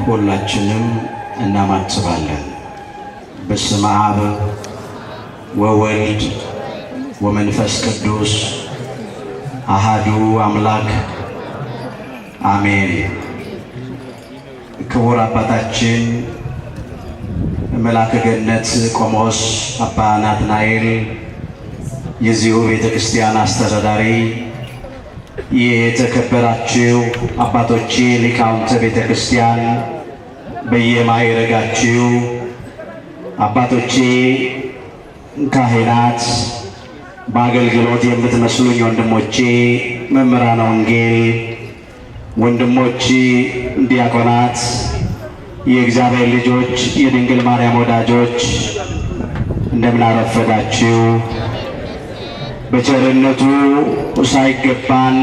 ሁላችንም እናማትባለን። በስመ አብ ወወልድ ወመንፈስ ቅዱስ አሃዱ አምላክ አሜን። ክቡር አባታችን መልአከ ገነት ቆሞስ አባ ናትናኤል የዚሁ ቤተክርስቲያን አስተዳዳሪ፣ የተከበራችሁ አባቶቼ ሊቃውንተ ቤተክርስቲያን በየማዕረጋችሁ፣ አባቶቼ ካህናት፣ በአገልግሎት የምትመስሉኝ ወንድሞቼ መምህራነ ወንጌል፣ ወንድሞቼ ዲያቆናት፣ የእግዚአብሔር ልጆች፣ የድንግል ማርያም ወዳጆች እንደምን አረፈዳችሁ። በቸርነቱ ሳይገባን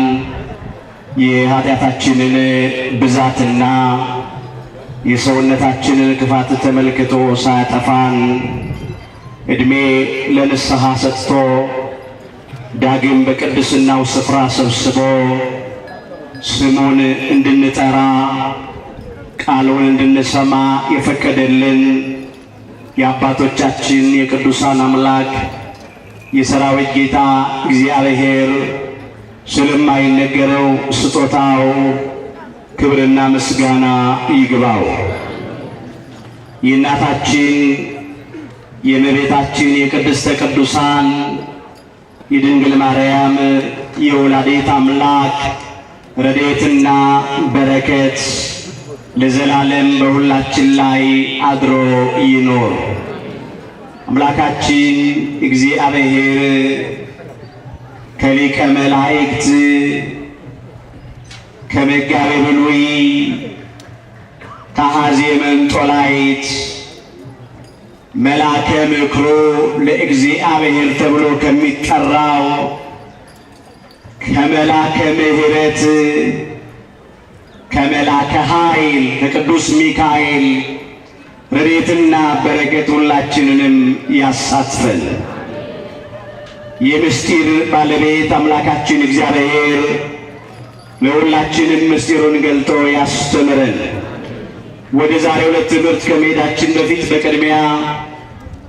የኃጢአታችንን ብዛትና የሰውነታችንን ክፋት ተመልክቶ ሳያጠፋን ዕድሜ ለንስሐ ሰጥቶ ዳግም በቅድስናው ስፍራ ሰብስቦ ስሙን እንድንጠራ ቃሉን እንድንሰማ የፈቀደልን የአባቶቻችን የቅዱሳን አምላክ የሰራዊት ጌታ እግዚአብሔር ስለማይነገረው ስጦታው ክብርና ምስጋና ይግባው። የእናታችን የእመቤታችን የቅድስተ ቅዱሳን የድንግል ማርያም የወላዲተ አምላክ ረድኤትና በረከት ለዘላለም በሁላችን ላይ አድሮ ይኖር። አምላካችን እግዚአብሔር ከሊቀ መላእክት ከመጋቤ ብሉይ ከአኀዜ መንጦላዕት መልአከ ምክሩ ለእግዚአብሔር ተብሎ ከሚጠራው ከመልአከ ምሕረት ከመልአከ ኃይል ከቅዱስ ሚካኤል ረድኤትና በረከት ሁላችንንም ያሳትፈን። የምስጢር ባለቤት አምላካችን እግዚአብሔር ለሁላችንም ምስጢሩን ገልጦ ያስተምረን። ወደ ዛሬው ዕለት ትምህርት ከመሄዳችን በፊት በቅድሚያ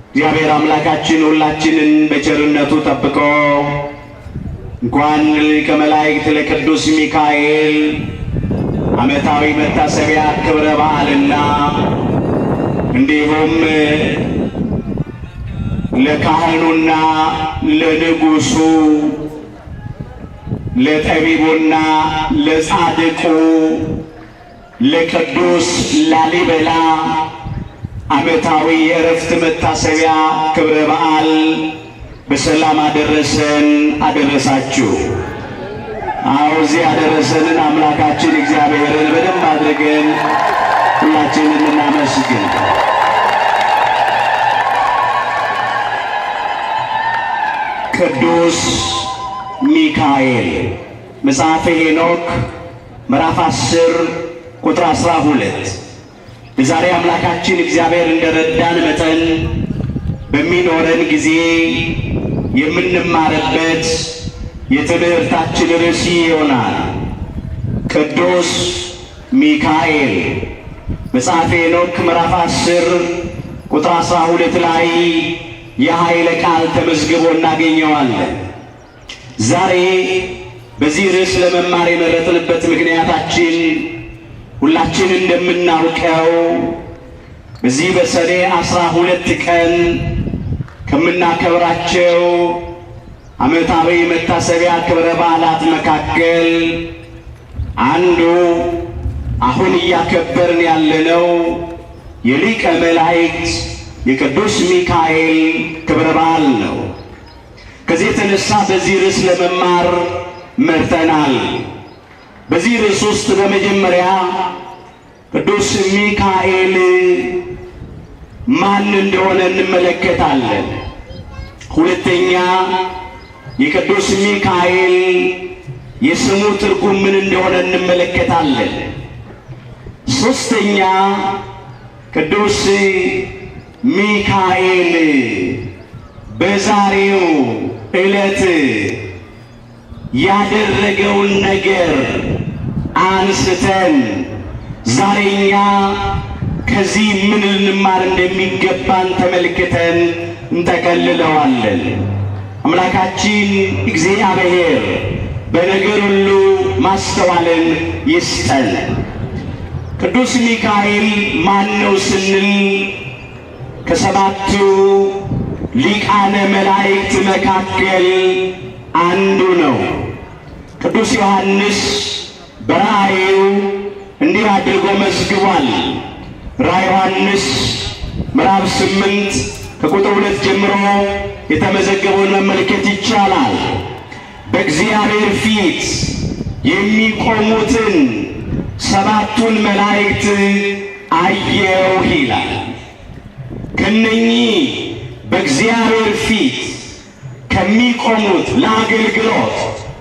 እግዚአብሔር አምላካችን ሁላችንን በቸርነቱ ጠብቆ እንኳን ሊቀ መላእክት ለቅዱስ ሚካኤል ዓመታዊ መታሰቢያ ክብረ በዓልና እንዲሁም ለካህኑና ለንጉሱ ለጠቢቡና ለጻድቁ ለቅዱስ ላሊበላ ዓመታዊ የዕረፍት መታሰቢያ ክብረ በዓል በሰላም አደረሰን አደረሳችሁ። እዚህ ያደረሰንን አምላካችን እግዚአብሔርን በደንብ አድርገን ሁላችንም እናመስግን። ቅዱስ ሚካኤል መጽሐፈ ሄኖክ ምዕራፍ 10 ቁጥር 12። በዛሬ አምላካችን እግዚአብሔር እንደረዳን መጠን በሚኖረን ጊዜ የምንማርበት የትምህርታችን ርዕስ ይሆናል። ቅዱስ ሚካኤል መጽሐፈ ሄኖክ ምዕራፍ 10 ቁጥር 12 ላይ የኃይለ ቃል ተመዝግቦ እናገኘዋለን። ዛሬ በዚህ ርዕስ ለመማር የመረጥንበት ምክንያታችን ሁላችን እንደምናውቀው በዚህ በሰኔ 12 ቀን ከምናከብራቸው ዓመታዊ መታሰቢያ ክብረ በዓላት መካከል አንዱ አሁን እያከበርን ያለነው የሊቀ መላእክት የቅዱስ ሚካኤል ክብረ በዓል ነው። ከዚህ የተነሳ በዚህ ርዕስ ለመማር መርጠናል። በዚህ ርዕስ ውስጥ በመጀመሪያ ቅዱስ ሚካኤል ማን እንደሆነ እንመለከታለን። ሁለተኛ የቅዱስ ሚካኤል የስሙ ትርጉም ምን እንደሆነ እንመለከታለን። ሶስተኛ ቅዱስ ሚካኤል በዛሬው ዕለት ያደረገውን ነገር አንስተን ዛሬኛ ከዚህ ምን ልንማር እንደሚገባን ተመልክተን እንጠቀልለዋለን። አምላካችን እግዚአብሔር በነገር ሁሉ ማስተዋልን ይስጠን። ቅዱስ ሚካኤል ማን ነው ስንል ከሰባቱ ሊቃነ መላእክት መካከል አንዱ ነው። ቅዱስ ዮሐንስ በራእዩ እንዲህ አድርጎ መዝግቧል። ራእየ ዮሐንስ ምዕራፍ 8 ከቁጥር 2 ጀምሮ የተመዘገበውን መመልከት ይቻላል። በእግዚአብሔር ፊት የሚቆሙትን ሰባቱን መላእክት አየሁ ይላል። ከነኚህ በእግዚአብሔር ፊት ከሚቆሙት ለአገልግሎት፣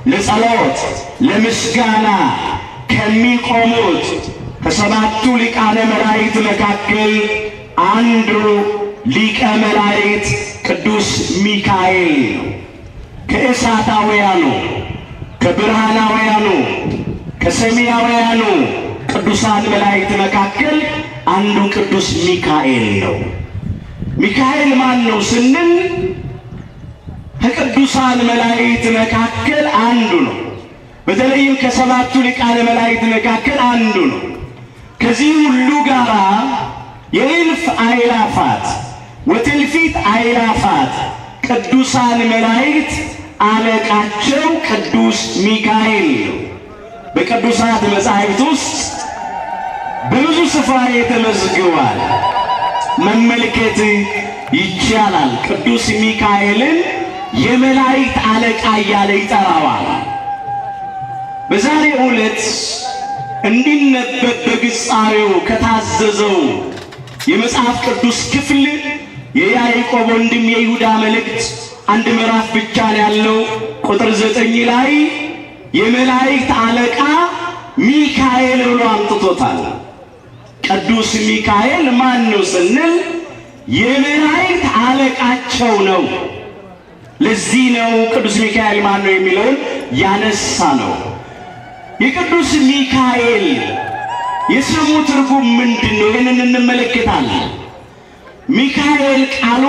ለጸሎት፣ ለምስጋና ከሚቆሙት ከሰባቱ ሊቃነ መላእክት መካከል አንዱ ሊቀ መላእክት ቅዱስ ሚካኤል ነው። ከእሳታውያኑ፣ ከብርሃናውያኑ፣ ከሰማያውያኑ ቅዱሳን መላእክት መካከል አንዱ ቅዱስ ሚካኤል ነው። ሚካኤል ማን ነው ስንል ከቅዱሳን መላእክት መካከል አንዱ ነው። በተለይም ከሰባቱ ሊቃነ መላእክት መካከል አንዱ ነው። ከዚህ ሁሉ ጋራ የእልፍ አእላፋት ወትእልፊት አእላፋት ቅዱሳን መላእክት አለቃቸው ቅዱስ ሚካኤል ነው። በቅዱሳት መጻሕፍት ውስጥ በብዙ ስፍራ ተመዝግቧል፣ መመልከት ይቻላል። ቅዱስ ሚካኤልን የመላእክት አለቃ እያለ ይጠራዋል። በዛሬው ዕለት እንዲነበብ በግጻዌው ከታዘዘው የመጽሐፍ ቅዱስ ክፍል የያዕቆብ ወንድም የይሁዳ መልእክት አንድ ምዕራፍ ብቻ ያለው ቁጥር 9 ላይ የመላእክት አለቃ ሚካኤል ብሎ አምጥቶታል። ቅዱስ ሚካኤል ማን ነው ስንል የመላእክት አለቃቸው ነው። ለዚህ ነው ቅዱስ ሚካኤል ማን ነው የሚለውን ያነሳ ነው። የቅዱስ ሚካኤል የስሙ ትርጉም ምንድነው? ይህንን እንመለከታለን። ሚካኤል ቃሉ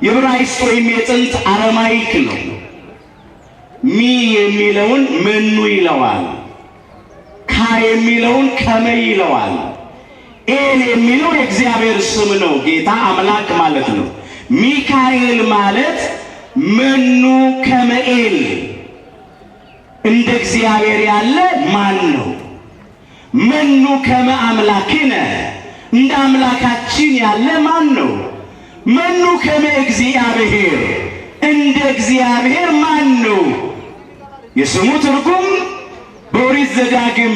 የዕብራይስጥ ወይም የጥንት አረማይክ ነው። ሚ የሚለውን መኑ ይለዋል። ካ የሚለውን ከመ ይለዋል። ኤል የሚለው የእግዚአብሔር ስም ነው፣ ጌታ አምላክ ማለት ነው። ሚካኤል ማለት መኑ ከመ ኤል፣ እንደ እግዚአብሔር ያለ ማን ነው? መኑ ከመ አምላክነ፣ እንደ አምላካችን ያለ ማን ነው? መኑ ከመ እግዚአብሔር፣ እንደ እግዚአብሔር ማን ነው? የስሙ ትርጉም በኦሪት ዘዳግም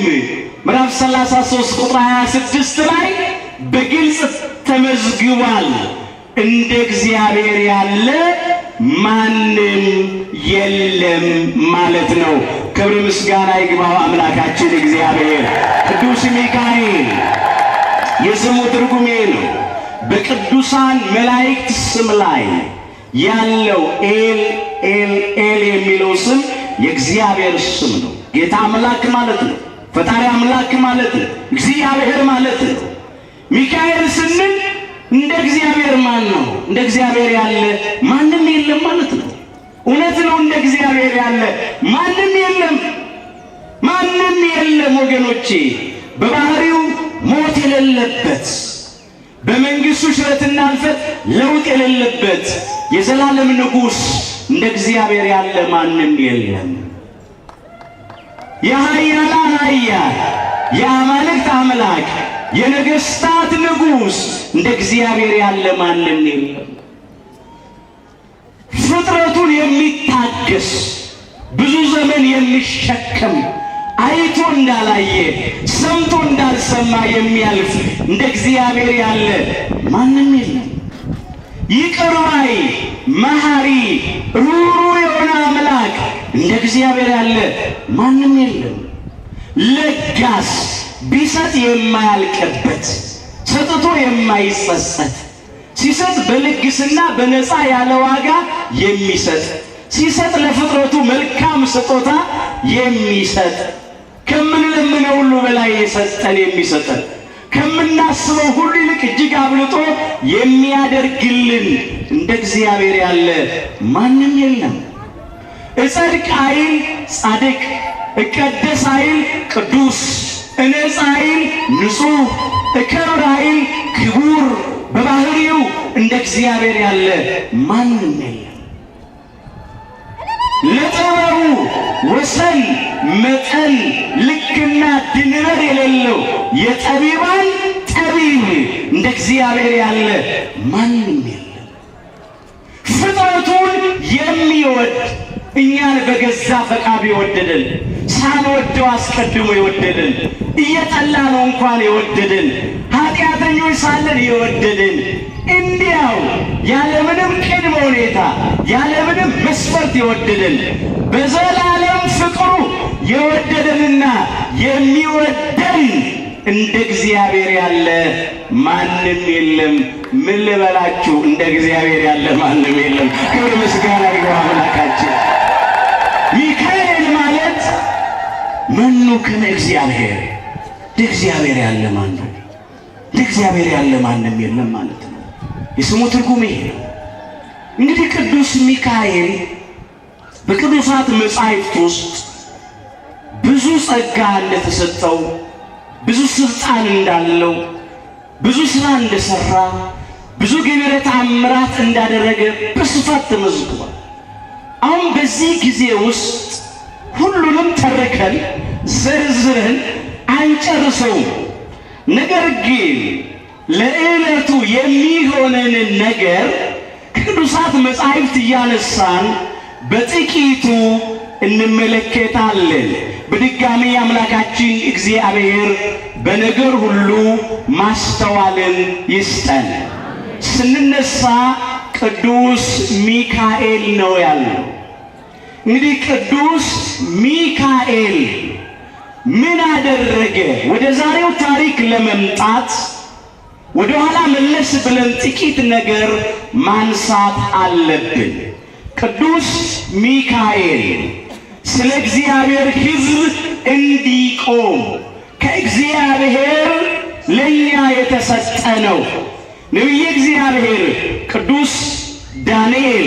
ምዕራፍ 33 ቁጥር 26 ላይ በግልጽ ተመዝግቧል። እንደ እግዚአብሔር ያለ ማንም የለም ማለት ነው። ክብር ምስጋና ይግባው አምላካችን እግዚአብሔር። ቅዱስ ሚካኤል የስሙ ትርጉም ነው። በቅዱሳን መላእክት ስም ላይ ያለው ኤል ኤል ኤል የሚለው ስም የእግዚአብሔር ስም ነው። ጌታ አምላክ ማለት ነው። ፈጣሪ አምላክ ማለት ነው። እግዚአብሔር ማለት ነው። ሚካኤል ስንል እንደ እግዚአብሔር ማን ነው? እንደ እግዚአብሔር ያለ ማንም የለም ማለት ነው። እውነት ነው። እንደ እግዚአብሔር ያለ ማንም የለም፣ ማንም የለም ወገኖቼ። በባህሪው ሞት የሌለበት፣ በመንግስቱ ሽረትና እልፈት ለውጥ የሌለበት የዘላለም ንጉሥ እንደ እግዚአብሔር ያለ ማንም የለም። የኃያላን ኃያል፣ የአማልክት አምላክ፣ የነገሥታት ንጉሥ እንደ እግዚአብሔር ያለ ማንም የለም። ፍጥረቱን የሚታገስ ብዙ ዘመን የሚሸከም አይቶ እንዳላየ ሰምቶ እንዳልሰማ የሚያልፍ እንደ እግዚአብሔር ያለ ማንም የለም። ይቅር ባይ መሐሪ ሩሩ የሆነ አምላክ እንደ እግዚአብሔር ያለ ማንም የለም። ለጋስ ቢሰጥ የማያልቅበት ሰጥቶ የማይጸጸት ሲሰጥ በልግስና በነፃ ያለ ዋጋ የሚሰጥ ሲሰጥ ለፍጥረቱ መልካም ስጦታ የሚሰጥ ከምንለምነው ሁሉ በላይ የሰጠን የሚሰጠን ከምናስበው ሁሉ ይልቅ እጅግ አብልጦ የሚያደርግልን እንደ እግዚአብሔር ያለ ማንም የለም። እጸድቅ አይል ጻድቅ፣ እቀደስ አይል ቅዱስ፣ እነጻ አይል ንጹሕ፣ እከብር አይል ክቡር፣ በባህሪው እንደ እግዚአብሔር ያለ ማንም የለም። ለጥበቡ ወሰን መጠን ልክና ድንበር የሌለው የጠቢባን ጠቢብ እንደ እግዚአብሔር ያለ ማንም የለም። ፍጥረቱን የሚወድ እኛን በገዛ ፈቃዱ የወደደን ሳንወደው አስቀድሞ የወደደን እየጠላ ነው እንኳን የወደደን ኃጢአተኞች ሳለን የወደደን እንዲያው ያለምንም ቅድመ ሁኔታ ያለምንም መስፈርት የወደደን በዘላለም ፍቅሩ የወደደንና የሚወደን እንደ እግዚአብሔር ያለ ማንም የለም። ምን ልበላችሁ? እንደ እግዚአብሔር ያለ ማንም የለም። ክብር ምስጋና ይግባው አምላካችን። ሚካኤል ማለት መኑ ከመ እግዚአብሔር፣ እንደ እግዚአብሔር ያለ ማን ነው? እንደ እግዚአብሔር ያለ ማንም የለም ማለት ነው። የስሙ ትርጉም ይሄ ነው። እንግዲህ ቅዱስ ሚካኤል በቅዱሳት መጻሕፍት ውስጥ ብዙ ጸጋ እንደተሰጠው፣ ብዙ ስልጣን እንዳለው፣ ብዙ ስራ እንደሰራ፣ ብዙ ገቢረ ተአምራት እንዳደረገ በስፋት ተመዝግቧል። አሁን በዚህ ጊዜ ውስጥ ሁሉንም ተርከን ዘርዝረን አንጨርሰውም። ነገር ግን ለዕለቱ የሚሆነንን ነገር ከቅዱሳት መጻሕፍት እያነሳን በጥቂቱ እንመለከታለን። በድጋሚ አምላካችን እግዚአብሔር በነገር ሁሉ ማስተዋልን ይስጠን። ስንነሳ ቅዱስ ሚካኤል ነው ያለው። እንግዲህ ቅዱስ ሚካኤል ምን አደረገ? ወደ ዛሬው ታሪክ ለመምጣት ወደ ኋላ መለስ ብለን ጥቂት ነገር ማንሳት አለብን። ቅዱስ ሚካኤል ስለ እግዚአብሔር ሕዝብ እንዲቆም ከእግዚአብሔር ለኛ የተሰጠ ነው። ነቢየ እግዚአብሔር ቅዱስ ዳንኤል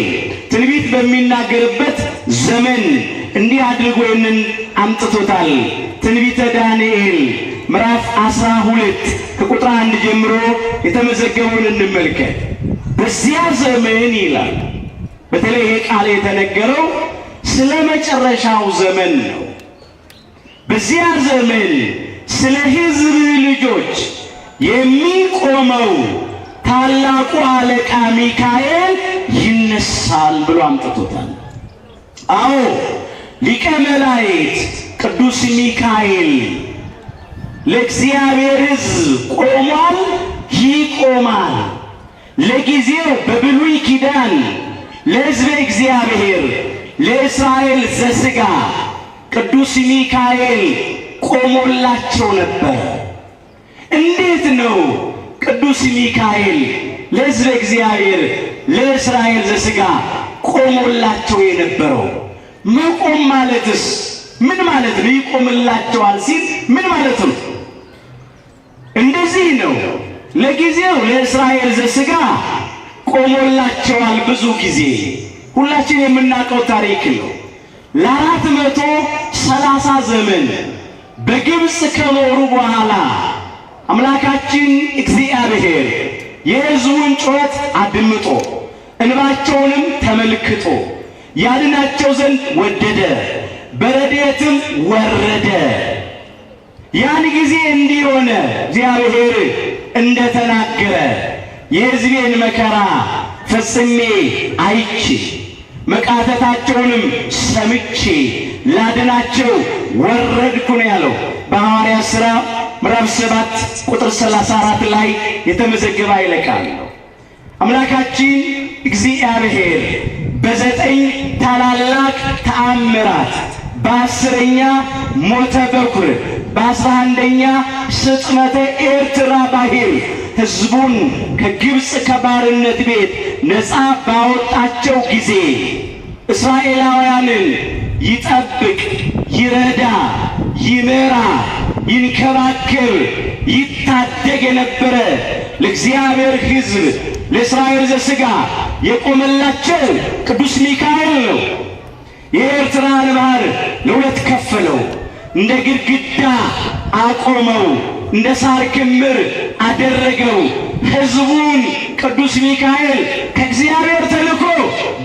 ትንቢት በሚናገርበት ዘመን እንዲህ አድርጎ ይህንን አምጥቶታል። ትንቢተ ዳንኤል ምዕራፍ 12 ከቁጥር 1 ጀምሮ የተመዘገበውን እንመልከት። በዚያ ዘመን ይላል። በተለይ ይሄ ቃል የተነገረው ስለ መጨረሻው ዘመን ነው። በዚያ ዘመን ስለ ሕዝብ ልጆች የሚቆመው ታላቁ አለቃ ሚካኤል ይነሳል ብሎ አምጥቶታል። አዎ ሊቀ መላእክት ቅዱስ ሚካኤል ለእግዚአብሔር ሕዝብ ቆሟል፣ ይቆማል። ለጊዜው በብሉይ ኪዳን ለሕዝበ እግዚአብሔር ለእስራኤል ዘሥጋ ቅዱስ ሚካኤል ቆሞላቸው ነበር። እንዴት ነው ቅዱስ ሚካኤል ለሕዝበ እግዚአብሔር ለእስራኤል ዘሥጋ ቆሞላቸው የነበረው? መቆም ማለትስ ምን ማለት ነው? ይቆምላቸዋል ሲል ምን ማለት ነው? እንደዚህ ነው። ለጊዜው ለእስራኤል ዘሥጋ ቆሞላቸዋል። ብዙ ጊዜ ሁላችን የምናውቀው ታሪክ ነው። ለ430 ዘመን በግብፅ ከኖሩ በኋላ አምላካችን እግዚአብሔር የሕዝቡን ጩኸት አድምጦ እንባቸውንም ተመልክቶ ያድናቸው ዘንድ ወደደ፣ በረድኤትም ወረደ። ያን ጊዜ እንዲህ ሆነ፣ እግዚአብሔር እንደተናገረ የሕዝቤን መከራ ፈጽሜ አይቼ መቃተታቸውንም ሰምቼ ላድናቸው ወረድኩ ነው ያለው። በሐዋርያት ሥራ ምዕራፍ 7 ቁጥር 34 ላይ የተመዘገበ ኃይለ ቃል ነው። አምላካችን እግዚአብሔር በ9 ታላላቅ ተአምራት በ10ኛ ሞተ በኩር በ11ኛ ስጥመተ ኤርትራ ባሕር ሕዝቡን ከግብፅ ከባርነት ቤት ነፃ ባወጣቸው ጊዜ እስራኤላውያንን ይጠብቅ፣ ይረዳ፣ ይመራ ይንከባከብ ይታደግ የነበረ ለእግዚአብሔር ሕዝብ ለእስራኤል ዘሥጋ የቆመላቸው ቅዱስ ሚካኤል ነው። የኤርትራን ባህር ለሁለት ከፈለው፣ እንደ ግድግዳ አቆመው፣ እንደ ሳር ክምር አደረገው። ሕዝቡን ቅዱስ ሚካኤል ከእግዚአብሔር ተልኮ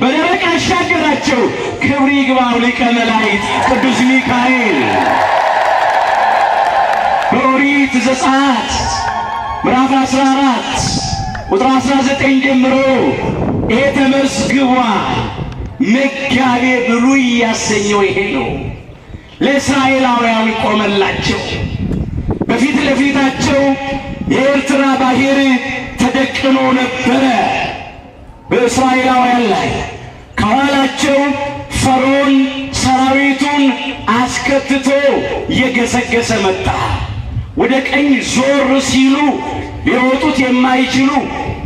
በደረቅ አሻገራቸው። ክብር ይግባው ሊቀ መላእክት ቅዱስ ሚካኤል። በኦሪት ዘጸአት ምዕራፍ 14 ቁጥር 19 ጀምሮ ይሄ ተመዝግቧል። መጋቤ ብሉይ ያሰኘው ይሄ ነው። ለእስራኤላውያን ቆመላቸው። በፊት ለፊታቸው የኤርትራ ባህር ተደቅኖ ነበረ በእስራኤላውያን ላይ። ከኋላቸው ፈርዖን ሰራዊቱን አስከትቶ እየገሰገሰ መጣ። ወደ ቀኝ ዞር ሲሉ ሊወጡት የማይችሉ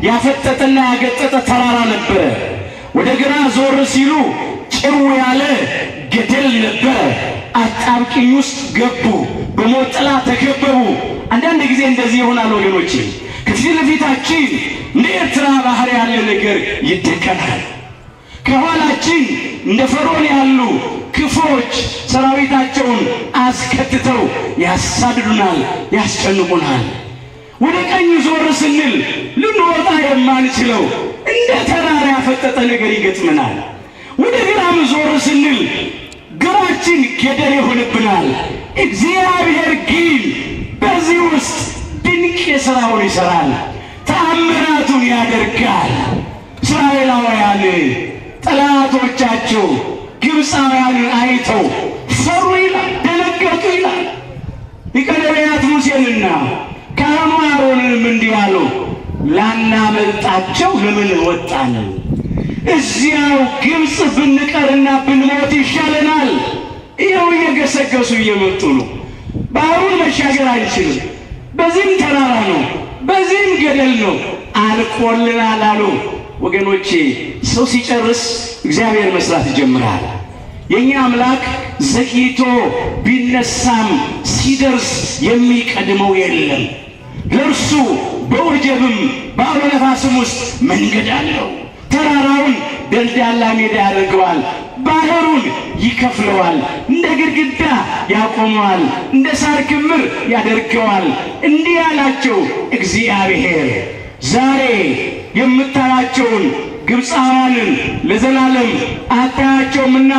ያፈጠጠና ያገጠጠ ተራራ ነበረ። ወደ ግራ ዞር ሲሉ ጭው ያለ ገደል ነበረ። አጣብቂኝ ውስጥ ገቡ። በሞት ጥላ ተከበቡ። አንዳንድ ጊዜ እንደዚህ ይሆናል ወገኖቼ። ከፊት ለፊታችን እንደ ኤርትራ ባህር ያለ ነገር ይደቀናል። ከኋላችን እንደ ፈርዖን ያሉ ክፎች ሰራዊታቸውን አስከትተው ያሳድዱናል፣ ያስጨንቁናል። ወደ ቀኝ ዞር ስንል ልንወጣ የማንችለው እንደ ተራራ ያፈጠጠ ነገር ይገጥመናል። ወደ ግራም ዞር ስንል ግራችን ገደል ይሆንብናል። እግዚአብሔር ግን በዚህ ውስጥ ድንቅ የሥራውን ይሠራል፣ ተአምራቱን ያደርጋል። እስራኤላውያን ጠላቶቻቸው ግብፃውያንን አይተው ፈሩ ይላል፣ ደነገጡ ይላል። ሊቀ ነቢያት ሙሴንና ካህኑ አሮንንም እንዲህ አሉ፣ ላናመልጣቸው ለምን ወጣን? እዚያው ግብፅ ብንቀርና ብንሞት ይሻለናል። ይኸው እየገሰገሱ እየመጡ ነው። ባህሩን መሻገር አንችልም። በዚህም ተራራ ነው፣ በዚህም ገደል ነው፣ አልቆልናል አሉ። ወገኖቼ ሰው ሲጨርስ እግዚአብሔር መስራት ይጀምራል። የኛ አምላክ ዘግይቶ ቢነሳም ሲደርስ የሚቀድመው የለም። ለእርሱ በወጀብም በአውሎ ነፋስም ውስጥ መንገድ አለው። ተራራውን ደልዳላ ሜዳ ያደርገዋል፣ ባህሩን ይከፍለዋል፣ እንደ ግድግዳ ያቆመዋል፣ እንደ ሳር ክምር ያደርገዋል። እንዲህ ያላቸው እግዚአብሔር ዛሬ የምታያቸውን ግብፃውያንን ለዘላለም አታያቸውምና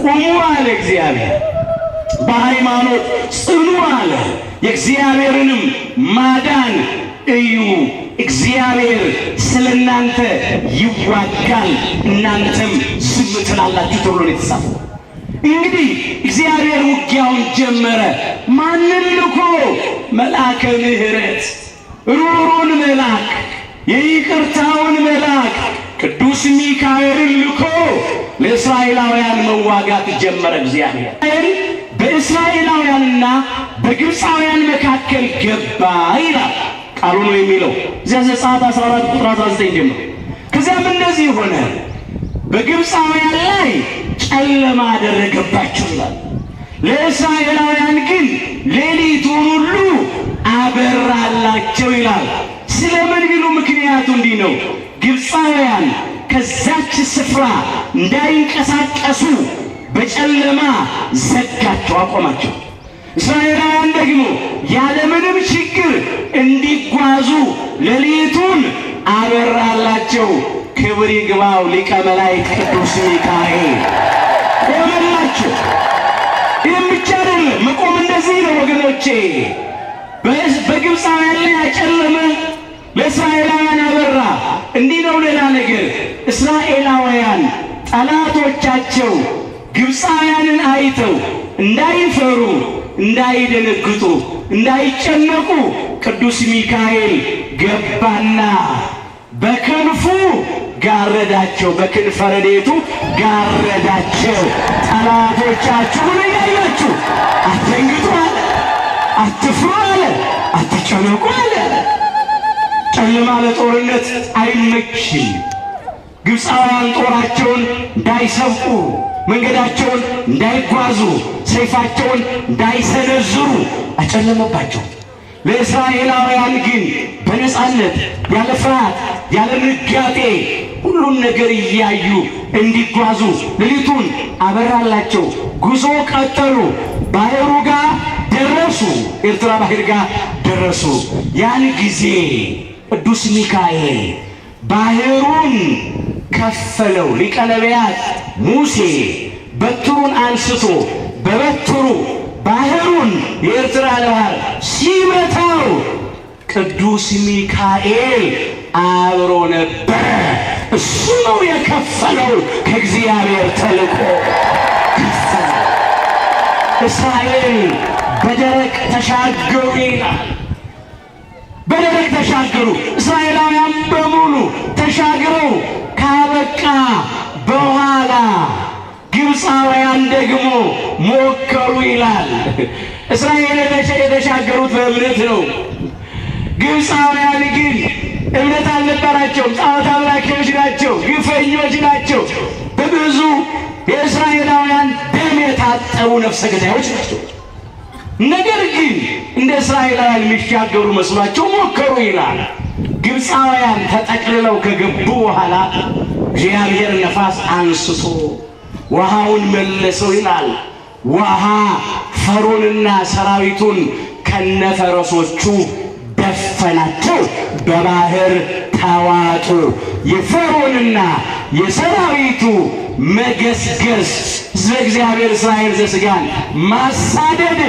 ቁሙ አለ እግዚአብሔር። በሃይማኖት ጽኑ አለ። የእግዚአብሔርንም ማዳን እዩ። እግዚአብሔር ስለ እናንተ ይዋጋል፣ እናንተም ዝም ትላላችሁ ተብሎ ነው የተጻፈው። እንግዲህ እግዚአብሔር ውጊያውን ጀመረ። ማንን ልኮ? መልአከ ምሕረት፣ ሩሩን መልአክ፣ የይቅርታውን መልአክ ቅዱስ ሚካኤልን ልኮ ለእስራኤላውያን መዋጋት ጀመረ። እግዚአብሔር በእስራኤላውያንና በግብፃውያን መካከል ገባ ይላል ቃሉ ነው የሚለው። እዚያ ዘጸአት 14 ቁጥር 19 ጀምሮ ከዚያም እንደዚህ ሆነ፣ በግብፃውያን ላይ ጨለማ አደረገባቸው ይላል። ለእስራኤላውያን ግን ሌሊቱን ሁሉ አበራላቸው ይላል። ስለምን ቢሉ ምክንያቱ እንዲህ ነው። ግብፃውያን ከዛች ስፍራ እንዳይንቀሳቀሱ በጨለማ ዘጋቸው፣ አቆማቸው። እስራኤላውያን ደግሞ ያለምንም ችግር እንዲጓዙ ሌሊቱን አበራላቸው። ክብር ይግባው ሊቀ መላእክት ቅዱስ ሚካኤል ቆመላቸው። ይህም ብቻ አይደለም፣ መቆም እንደዚህ ነው ወገኖቼ። በግብፃውያን ላይ ያጨለመ ለእስራኤላውያን አበራ። እንዲህ ነው። ሌላ ነገር እስራኤላውያን ጠላቶቻቸው ግብፃውያንን አይተው እንዳይፈሩ፣ እንዳይደነግጡ፣ እንዳይጨነቁ ቅዱስ ሚካኤል ገባና በክንፉ ጋረዳቸው፣ በክንፈ ረድኤቱ ጋረዳቸው። ጠላቶቻችሁን እያያችሁ አትደንግጡ አለ፣ አትፍሩ አለ፣ አትጨነቁ አለ። ጨለማ ለጦርነት አይመችም። ግብፃውያን ጦራቸውን እንዳይሰብቁ መንገዳቸውን እንዳይጓዙ ሰይፋቸውን እንዳይሰነዝሩ አጨለመባቸው። ለእስራኤላውያን ግን በነፃነት ያለ ፍርሃት ያለ ንጋጤ ሁሉን ነገር እያዩ እንዲጓዙ ሌሊቱን አበራላቸው። ጉዞ ቀጠሉ። ባህሩ ጋር ደረሱ። ኤርትራ ባህር ጋር ደረሱ። ያን ጊዜ ቅዱስ ሚካኤል ባህሩን ከፈለው። ሊቀ ነቢያት ሙሴ በትሩን አንስቶ በበትሩ ባህሩን የኤርትራ ባህር ሲመታው ቅዱስ ሚካኤል አብሮ ነበረ። እሱ ነው የከፈለው። ከእግዚአብሔር ተልኮ ከፈለው። እስራኤል በደረቅ ተሻገሩ ይላል። በደረቅ ተሻገሩ። እስራኤላውያን በሙሉ ተሻግረው ካበቃ በኋላ ግብፃውያን ደግሞ ሞከሩ ይላል። እስራኤል የተሻገሩት በእምነት ነው። ግብፃውያን ግን እምነት አልነበራቸውም። ጣዖት አምላኪዎች ናቸው፣ ግፈኞች ናቸው። በብዙ የእስራኤላውያን ደም የታጠቡ ነፍሰ ገዳዮች ናቸው። ነገር ግን እንደ እስራኤላውያን የሚሻገሩ መስሏቸው ሞከሩ ይላል። ግብፃውያን ተጠቅልለው ከገቡ በኋላ እግዚአብሔር ነፋስ አንስቶ ውሃውን መለሰው ይላል። ውሃ ፈርዖንና ሰራዊቱን ከነፈረሶቹ ደፈናቸው፣ በባህር ተዋጡ። የፈርዖንና የሰራዊቱ መገስገስ ሕዝበ እግዚአብሔር እስራኤል ዘሥጋን ማሳደድ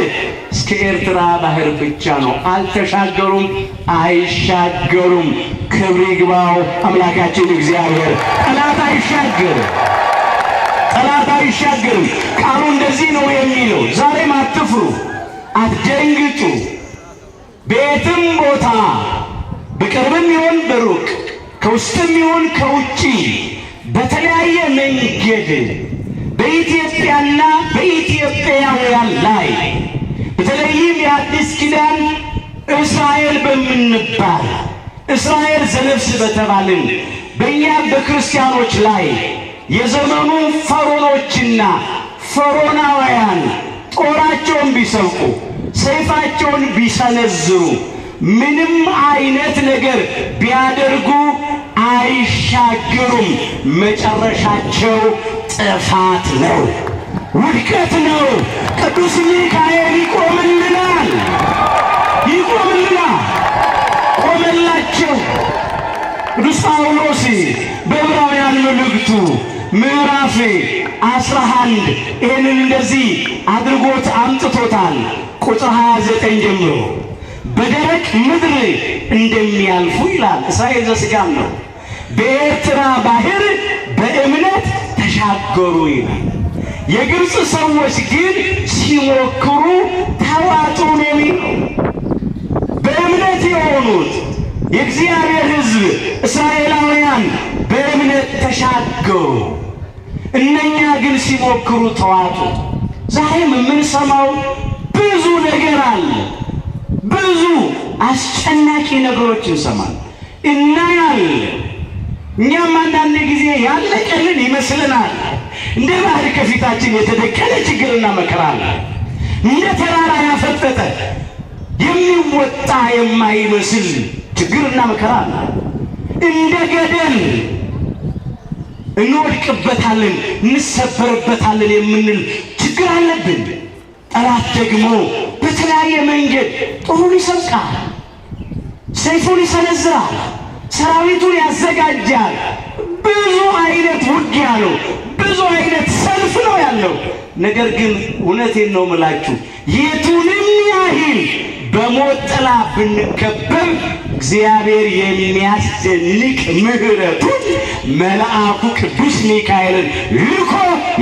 እስከ ኤርትራ ባህር ብቻ ነው። አልተሻገሩም፣ አይሻገሩም። ክብር ይግባው አምላካችን እግዚአብሔር። ጠላት አይሻገርም፣ ጠላት አይሻገርም። ቃሉ እንደዚህ ነው የሚለው። ዛሬም አትፍሩ፣ አትደንግጡ። በየትም ቦታ በቅርብም ይሁን በሩቅ ከውስጥም ይሁን ከውጪ በተለያየ መንገድ በኢትዮጵያና በኢትዮጵያውያን ላይ በተለይም የአዲስ ኪዳን እስራኤል በምንባል እስራኤል ዘነፍስ በተባልን በእኛ በክርስቲያኖች ላይ የዘመኑ ፈርዖኖችና ፈርዖናውያን ጦራቸውን ቢሰብቁ ሰይፋቸውን ቢሰነዝሩ ምንም አይነት ነገር ቢያደርጉ አይሻገሩም። መጨረሻቸው ጥፋት ነው፣ ውድቀት ነው። ቅዱስ ሚካኤል ይቆምልናል፣ ይቆምልናል። ቆመላቸው። ቅዱስ ጳውሎስ በዕብራውያን መልእክቱ ምዕራፍ 11 ይህንን እንደዚህ አድርጎት አምጥቶታል። ቁጥር 29 ጀምሮ በደረቅ ምድር እንደሚያልፉ ይላል። እስራኤል ዘሥጋም ነው። በኤርትራ ባህር በእምነት ተሻገሩ ይላል። የግብፅ ሰዎች ግን ሲሞክሩ ተዋጡ ነው የሚለው። በእምነት የሆኑት የእግዚአብሔር ሕዝብ እስራኤላውያን በእምነት ተሻገሩ። እነኛ ግን ሲሞክሩ ተዋጡ። ዛሬም የምንሰማው ብዙ ነገር አለ። ብዙ አስጨናቂ ነገሮች እንሰማለን፣ እናያለን። እኛም አንዳንድ ጊዜ ያለቀልን ይመስልናል። እንደ ባህር ከፊታችን የተደቀነ ችግርና መከራ አለ። እንደ ተራራ ያፈጠጠ የሚወጣ የማይመስል ችግርና መከራ አለ። እንደ ገደል እንወድቅበታለን፣ እንሰበርበታለን የምንል ችግር አለብን። ጠላት ደግሞ በተለያየ መንገድ ጦሩን ይሰብቃል፣ ሰይፉን ይሰነዝራል፣ ሰራዊቱን ያዘጋጃል። ብዙ አይነት ውጊያ ነው፣ ብዙ አይነት ሰልፍ ነው ያለው። ነገር ግን እውነቴን ነው የምላችሁ፣ የቱንም ያህል በሞት ጥላ ብንከበብ እግዚአብሔር የሚያስደንቅ ምሕረቱን መልአኩ ቅዱስ ሚካኤልን ልኮ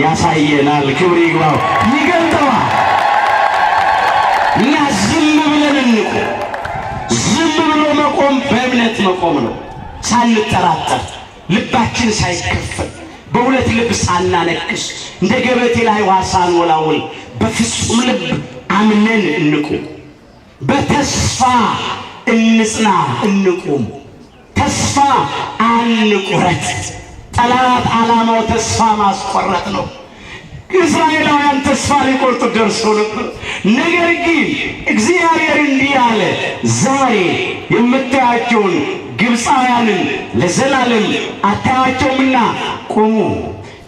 ያሳየናል። ክብር ይግባው፣ ይገልጠዋል። እኛ ዝም ብለን እንቁ። ዝም ብሎ መቆም በእምነት መቆም ነው። ሳንጠራጠር፣ ልባችን ሳይከፈል፣ በሁለት ልብ ሳናነክስ፣ እንደ ገበቴ ላይ ውሃ ሳንወላውል በፍጹም ልብ አምነን እንቁም። በተስፋ እንጽና፣ እንቁም። ተስፋ አንቁረጥ። ጠላት ዓላማው ተስፋ ማስቆረጥ ነው። እስራኤላውያን ተስፋ ሊቆርጡ ደርሰው ነበር። ነገር ግን እግዚአብሔር እንዲህ አለ፣ ዛሬ የምታያቸውን ግብፃውያንን ለዘላለም አታያቸውምና ቁሙ።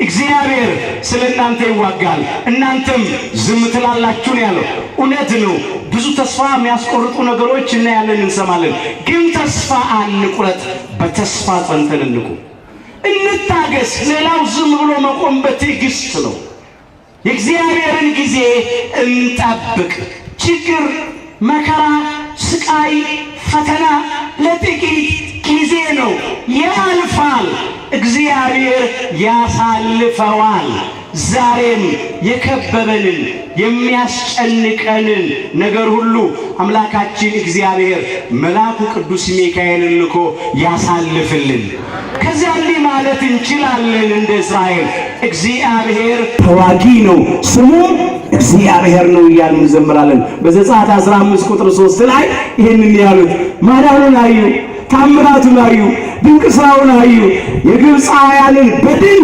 እግዚአብሔር ስለ እናንተ ይዋጋል፣ እናንተም ዝም ትላላችሁ ነው ያለው። እውነት ነው። ብዙ ተስፋ የሚያስቆርጡ ነገሮች እናያለን፣ እንሰማለን። ግን ተስፋ አንቁረጥ፣ በተስፋ ጸንተን እንቁም፣ እንታገስ። ሌላው ዝም ብሎ መቆም በትዕግስት ነው። የእግዚአብሔርን ጊዜ እንጠብቅ። ችግር፣ መከራ፣ ስቃይ፣ ፈተና ለጥቂት ጊዜ ነው፣ ያልፋል። እግዚአብሔር ያሳልፈዋል። ዛሬም የከበበንን የሚያስጨንቀንን ነገር ሁሉ አምላካችን እግዚአብሔር መልአኩ ቅዱስ ሚካኤልን ልኮ ያሳልፍልን። ከዚያ እንዲህ ማለት እንችላለን እንደ እስራኤል እግዚአብሔር ተዋጊ ነው፣ ስሙ እግዚአብሔር ነው እያልን እንዘምራለን። በዘጸአት 15 ቁጥር 3 ላይ ይህንን ያሉት ማዳኑን አዩ፣ ታምራቱን አዩ፣ ድንቅ ሥራውን አዩ። የግብፃውያንን በድን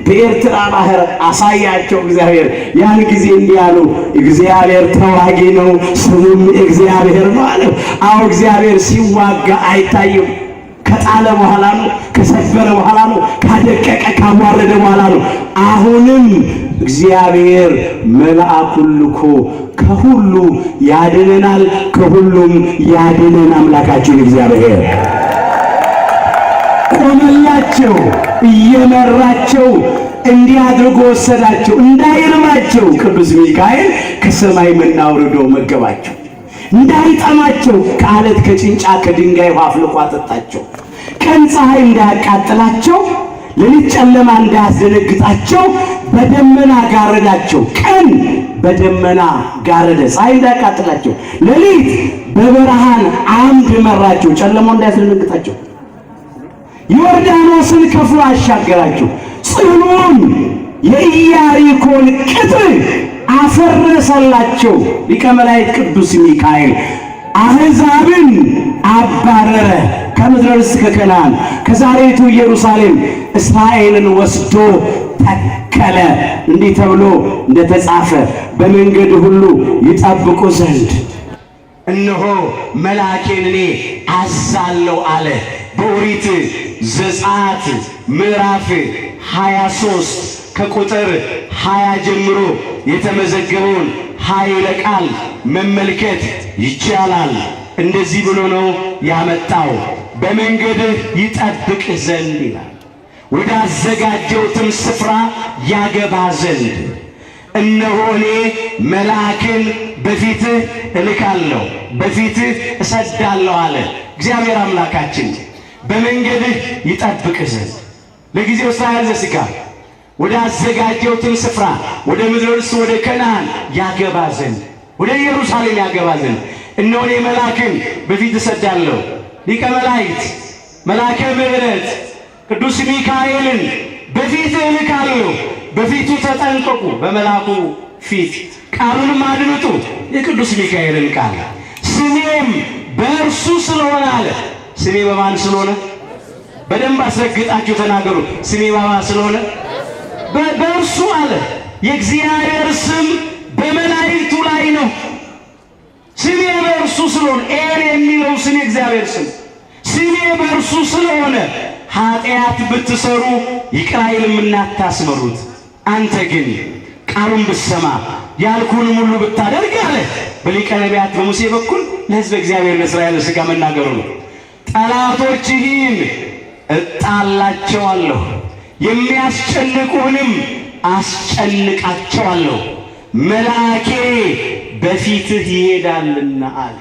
በኤርትራ ባህር አሳያቸው እግዚአብሔር። ያን ጊዜ እንዲህ አሉ፣ እግዚአብሔር ተዋጊ ነው፣ ስሙም እግዚአብሔር ነው አለ። አዎ እግዚአብሔር ሲዋጋ አይታይም። ከጣለ በኋላ ነው፣ ከሰበረ በኋላ ነው፣ ካደቀቀ ካዋረደ በኋላ ነው። አሁንም እግዚአብሔር መልአኩን ልኮ ከሁሉ ያድነናል፣ ከሁሉም ያድነን አምላካችን እግዚአብሔር። ቆመላቸው፣ እየመራቸው እንዲህ አድርጎ ወሰዳቸው። እንዳይርባቸው ቅዱስ ሚካኤል ከሰማይ መና አውርዶ መገባቸው። እንዳይጠማቸው ከአለት ከጭንጫ ከድንጋይ ውሃ አፍልቆ አጠጣቸው። ቀን ፀሐይ እንዳያቃጥላቸው፣ ሌሊት ጨለማ እንዳያስደነግጣቸው በደመና ጋረዳቸው። ቀን በደመና ጋረደ፣ ፀሐይ እንዳያቃጥላቸው። ሌሊት በብርሃን አምድ መራቸው፣ ጨለማው እንዳያስደነግጣቸው። ዮርዳኖስን ከፍሎ አሻገራቸው። ጽኑን የኢያሪኮን ቅጥር አፈረሰላቸው። ሊቀ መላእክት ቅዱስ ሚካኤል አሕዛብን አባረረ ከምድረ ርስት ከከነዓን ከዛሬቱ ኢየሩሳሌም እስራኤልን ወስዶ ተከለ። እንዲህ ተብሎ እንደተጻፈ በመንገድ ሁሉ ይጠብቁ ዘንድ እነሆ መልአኬን እኔ አዛለሁ አለ። በኦሪት ዘጸአት ምዕራፍ 23 ከቁጥር 20 ጀምሮ የተመዘገበውን ኃይለ ቃል መመልከት ይቻላል። እንደዚህ ብሎ ነው ያመጣው፣ በመንገድህ ይጠብቅህ ዘንድ ይላል፣ ወደ አዘጋጀሁትም ስፍራ ያገባ ዘንድ እነሆ እኔ መልአክን በፊትህ እልካለሁ፣ በፊትህ እሰዳለሁ አለ እግዚአብሔር አምላካችን። በመንገድህ ይጠብቅህ ዘንድ ለጊዜው እስራኤል ዘሥጋ ወደ አዘጋጀሁትም ስፍራ ወደ ምድረ ርስት ወደ ከነዓን ያገባ ዘንድ ወደ ኢየሩሳሌም ያገባ ዘንድ እነሆ እኔ መልአክን በፊት እሰዳለሁ። ሊቀ መላእክት መልአከ ምሕረት ቅዱስ ሚካኤልን በፊት እልካለሁ፣ በፊቱ ተጠንቀቁ። በመልአኩ ፊት ቃሉንም አድምጡ፣ የቅዱስ ሚካኤልን ቃል። ስሜም በእርሱ ስለሆነ አለ። ስሜ በማን ስለሆነ? በደንብ አስረግጣችሁ ተናገሩ። ስሜ በማን ስለሆነ? በእርሱ አለ። የእግዚአብሔር ስም በመላእክቱ ላይ ነው። ስሜ በእርሱ ስለሆነ ኤል የሚለው ስም የእግዚአብሔር ስም። ስሜ በእርሱ ስለሆነ ኃጢአት ብትሰሩ ይቅር አይልምና አታስመሩት። አንተ ግን ቃሉን ብትሰማ ያልኩህንም ሁሉ ብታደርግ አለ በሊቀ ነቢያት በሙሴ በኩል ለሕዝበ እግዚአብሔር ለእስራኤል ሥጋ መናገሩ ነው። ጠላቶችህን እጣላቸዋለሁ፣ የሚያስጨንቁህንም አስጨንቃቸዋለሁ፣ መልአኬ በፊትህ ይሄዳልና አለ።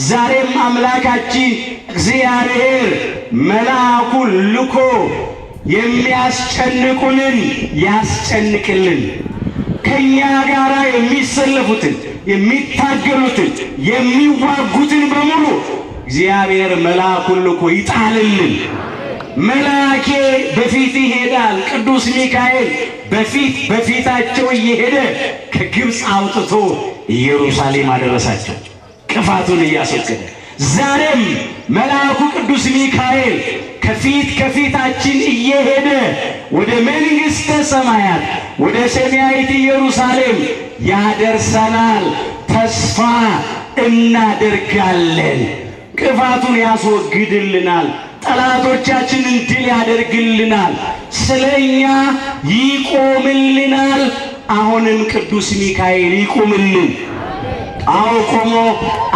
ዛሬም አምላካችን እግዚአብሔር መልአኩን ልኮ የሚያስጨንቁንን ያስጨንቅልን። ከኛ ጋር የሚሰለፉትን የሚታገሉትን የሚዋጉትን በሙሉ እግዚአብሔር መልአኩን ልኮ ይጣልልን። መልአኬ በፊት ይሄዳል። ቅዱስ ሚካኤል በፊታቸው እየሄደ ከግብፅ አውጥቶ ኢየሩሳሌም አደረሳቸው፣ ቅፋቱን እያስወገደ። ዛሬም መልአኩ ቅዱስ ሚካኤል ከፊት ከፊታችን እየሄደ ወደ መንግሥተ ሰማያት ወደ ሰማያዊት ኢየሩሳሌም ያደርሰናል። ተስፋ እናደርጋለን። እንቅፋቱን ያስወግድልናል። ጠላቶቻችንን ድል ያደርግልናል። ስለኛ ይቆምልናል። አሁንም ቅዱስ ሚካኤል ይቁምልን። አዎ ቆሞ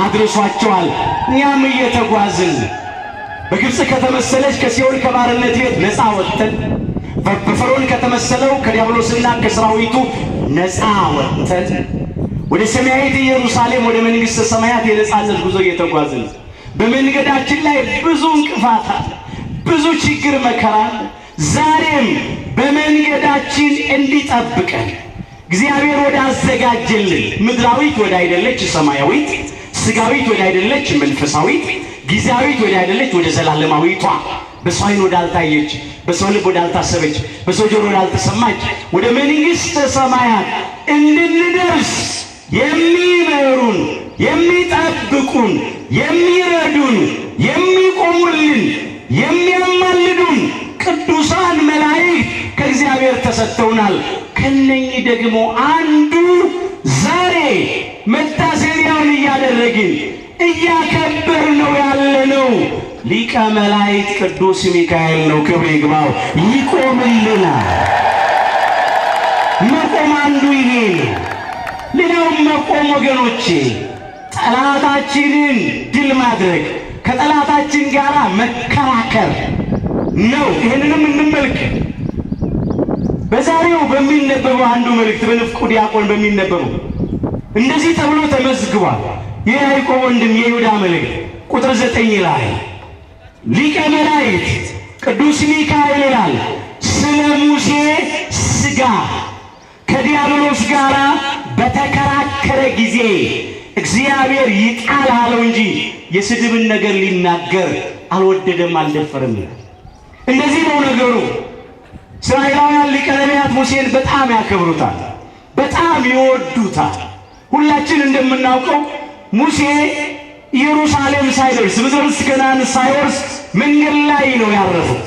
አድርሷቸዋል። እኛም እየተጓዝን በግብፅ ከተመሰለች ከሲኦል ከባርነት ቤት ነፃ ወጥተን በፈርዖን ከተመሰለው ከዲያብሎስና ከሰራዊቱ ነፃ ወጥተን ወደ ሰማያዊት ኢየሩሳሌም ወደ መንግሥተ ሰማያት የነፃነት ጉዞ እየተጓዝን በመንገዳችን ላይ ብዙ እንቅፋት አለ፣ ብዙ ችግር መከራ አለ። ዛሬም በመንገዳችን እንዲጠብቀን እግዚአብሔር ወደ አዘጋጀልን ምድራዊት ወደ አይደለች ሰማያዊት፣ ስጋዊት ወደ አይደለች መንፈሳዊት፣ ጊዜያዊት ወደ አይደለች ወደ ዘላለማዊቷ፣ በሰው ዓይን ወዳልታየች፣ በሰው ልብ ወዳልታሰበች፣ በሰው ጆሮ ወዳልተሰማች ወደ መንግሥተ ሰማያት እንድንደርስ የሚመሩን፣ የሚጠብቁን፣ የሚረዱን፣ የሚቆሙልን፣ የሚያማልዱን ቅዱሳን መላእክት ከእግዚአብሔር ተሰጥተውናል። ከነኚህ ደግሞ አንዱ ዛሬ መታሰቢያውን እያደረግን እያከበር ነው ያለነው ሊቀ መላእክት ቅዱስ ሚካኤል ነው። ክብር ይግባው። ይቆምልናል። መቆም አንዱ ይሄ ነው። ሌላውም መቆም ወገኖቼ ጠላታችንን ድል ማድረግ ከጠላታችን ጋር መከራከር ነው። ይህንንም እንመልከት። በዛሬው በሚነበበው አንዱ መልእክት በንፍቁ ዲያቆን በሚነበበው እንደዚህ ተብሎ ተመዝግቧል። የያዕቆብ ወንድም የይሁዳ መልእክት ቁጥር 9 ላይ ሊቀ መላእክት ቅዱስ ሚካኤል ይላል ስለ ሙሴ ሥጋ ከዲያብሎስ ጋር በተከራከረ ጊዜ እግዚአብሔር ይጣል አለው እንጂ የስድብን ነገር ሊናገር አልወደደም፣ አልደፈረም። እንደዚህ ነው ነገሩ። እስራኤላውያን ሊቀ ነቢያት ሙሴን በጣም ያከብሩታል፣ በጣም ይወዱታል። ሁላችን እንደምናውቀው ሙሴ ኢየሩሳሌም ሳይደርስ ምድረ ርስት ከነዓን ሳይወርስ መንገድ ላይ ነው ያረፈው።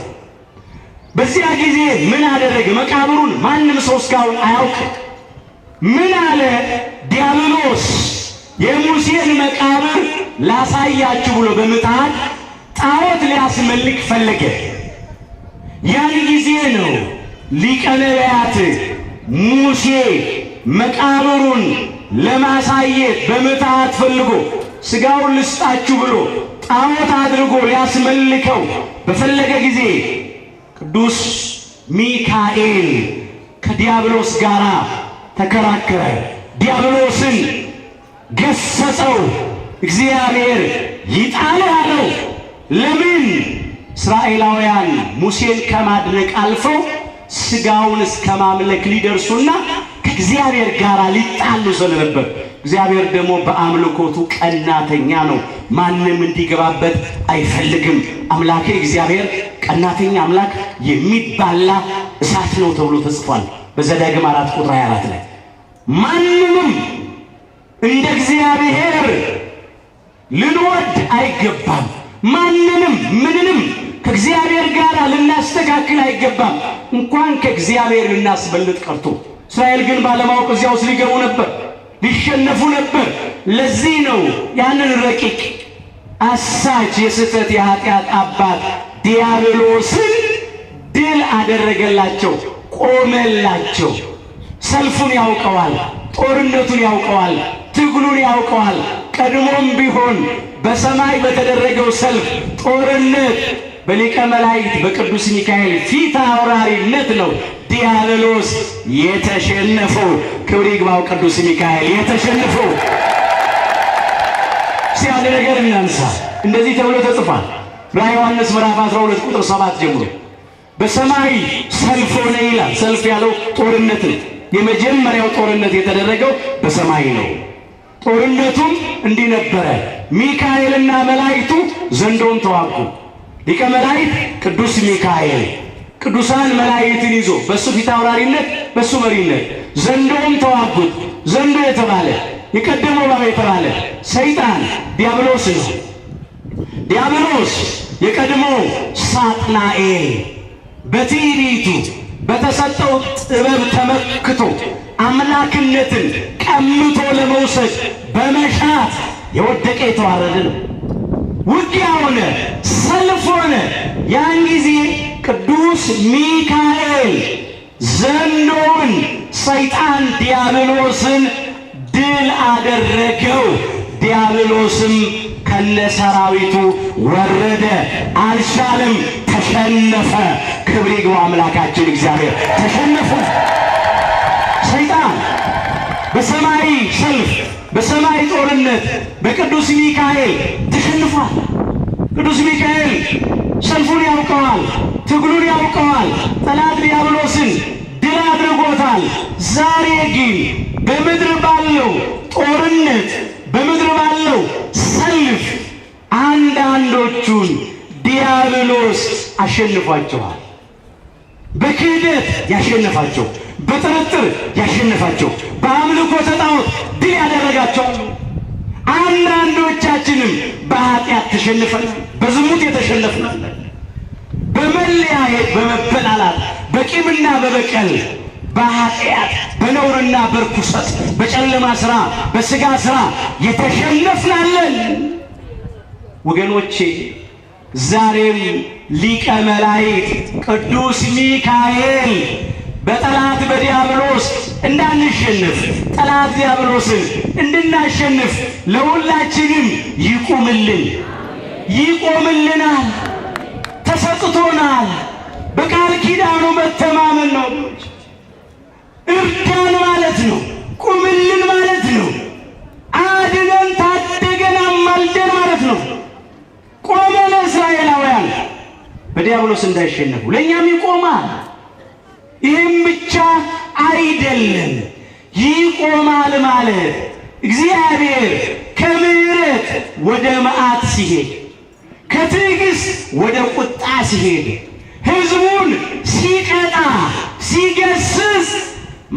በዚያ ጊዜ ምን አደረገ? መቃብሩን ማንም ሰው እስካሁን አያውቅም። ምን አለ? ዲያብሎስ የሙሴን መቃብር ላሳያችሁ ብሎ በምትሃት ጣዖት ሊያስመልክ ፈለገ። ያን ጊዜ ነው ሊቀ ነቢያት ሙሴ መቃብሩን ለማሳየት በምትሃት ፈልጎ ሥጋውን ልስጣችሁ ብሎ ጣዖት አድርጎ ሊያስመልከው በፈለገ ጊዜ ቅዱስ ሚካኤል ከዲያብሎስ ጋር ተከራከረ። ዲያብሎስን ገሰጸው። እግዚአብሔር ይጣል አለው። ለምን? እስራኤላውያን ሙሴን ከማድነቅ አልፈው ሥጋውን እስከ ማምለክ ሊደርሱና ከእግዚአብሔር ጋር ሊጣሉ ስለነበር፣ እግዚአብሔር ደግሞ በአምልኮቱ ቀናተኛ ነው። ማንም እንዲገባበት አይፈልግም። አምላኬ እግዚአብሔር ቀናተኛ አምላክ የሚባላ እሳት ነው ተብሎ ተጽፏል በዘዳግም 4 ቁጥር 24 ላይ። ማንንም እንደ እግዚአብሔር ልንወድ አይገባም። ማንንም ምንንም ከእግዚአብሔር ጋር ልናስተካክል አይገባም። እንኳን ከእግዚአብሔር ልናስበልጥ ቀርቶ እስራኤል ግን ባለማወቅ እዚያ ውስጥ ሊገቡ ነበር፣ ሊሸነፉ ነበር። ለዚህ ነው ያንን ረቂቅ አሳች የስህተት የኃጢአት አባት ዲያብሎስን ድል አደረገላቸው፣ ቆመላቸው። ሰልፉን ያውቀዋል፣ ጦርነቱን ያውቀዋል፣ ትግሉን ያውቀዋል። ቀድሞም ቢሆን በሰማይ በተደረገው ሰልፍ ጦርነት በሊቀ መላእክት በቅዱስ ሚካኤል ፊት አውራሪነት ነው ዲያብሎስ የተሸነፈው። ክብር ይግባው ቅዱስ ሚካኤል የተሸነፈው። ሲያለ ነገር እናንሳ። እንደዚህ ተብሎ ተጽፏል ራዕየ ዮሐንስ ምዕራፍ 12 ቁጥር 7 ጀምሮ በሰማይ ሰልፍ ሆነ ይላል። ሰልፍ ያለው ጦርነት ነው። የመጀመሪያው ጦርነት የተደረገው በሰማይ ነው። ጦርነቱም እንዲህ ነበረ። ሚካኤልና መላእክቱ ዘንዶውን ተዋጉ። ሊቀ መላእክት ቅዱስ ሚካኤል ቅዱሳን መላእክትን ይዞ በሱ ፊት አውራሪነት በሱ መሪነት ዘንዶውን ተዋጉት። ዘንዶ የተባለ የቀደመው እባብ የተባለ ሰይጣን ዲያብሎስ ነው። ዲያብሎስ የቀድሞ ሳጥናኤል በትዕቢቱ በተሰጠው ጥበብ ተመክቶ አምላክነትን ቀምቶ ለመውሰድ በመሻት የወደቀ የተዋረደ ነው። ውጊያ ሆነ፣ ሰልፍ ሆነ። ያን ጊዜ ቅዱስ ሚካኤል ዘንዶውን ሰይጣን ዲያብሎስን ድል አደረገው። ዲያብሎስም ከነሰራዊቱ ወረደ፣ አልቻለም፣ ተሸነፈ። ክብር ይግባው አምላካችን እግዚአብሔር። ተሸነፈ። ሰይጣን በሰማይ ሰልፍ በሰማይ ጦርነት በቅዱስ ሚካኤል ተሸንፏል። ቅዱስ ሚካኤል ሰልፉን ያውቀዋል፣ ትግሉን ያውቀዋል። ጠላት ዲያብሎስን ድል አድርጎታል። ዛሬ ግን በምድር ባለው ጦርነት በምድር ባለው ሰልፍ አንዳንዶቹን ዲያብሎስ አሸንፏቸዋል። በክህደት ያሸነፋቸው፣ በጥርጥር ያሸነፋቸው፣ በአምልኮ ጣዖት ድል ያደረጋቸው። አንዳንዶቻችንም በኃጢአት ተሸንፈናል፣ በዝሙት የተሸነፍናል፣ በመለያየት በመበላላት በቂምና በበቀል በኃጢአት በነውርና በርኩሰት በጨለማ ሥራ በሥጋ ሥራ የተሸነፍናለን። ወገኖቼ ዛሬም ሊቀ መላእክት ቅዱስ ሚካኤል በጠላት በዲያብሎስ እንዳንሸንፍ ጠላት ዲያብሎስን እንድናሸንፍ ለሁላችንም ይቁምልን፣ ይቆምልናል። ተሰጥቶናል። በቃል ኪዳኑ መተማመን ነው። እርዳን ማለት ነው። ቁምልን ማለት ነው። አድነን፣ ታደገን፣ አማልደን ማለት ነው። ቆመ ለእስራኤላውያን በዲያብሎስ እንዳይሸነፉ ለእኛም ይቆማል። ይህም ብቻ አይደለም። ይቆማል ማለት እግዚአብሔር ከምሕረት ወደ መዓት ሲሄድ፣ ከትዕግሥት ወደ ቁጣ ሲሄድ፣ ሕዝቡን ሲቀጣ ሲገስጽ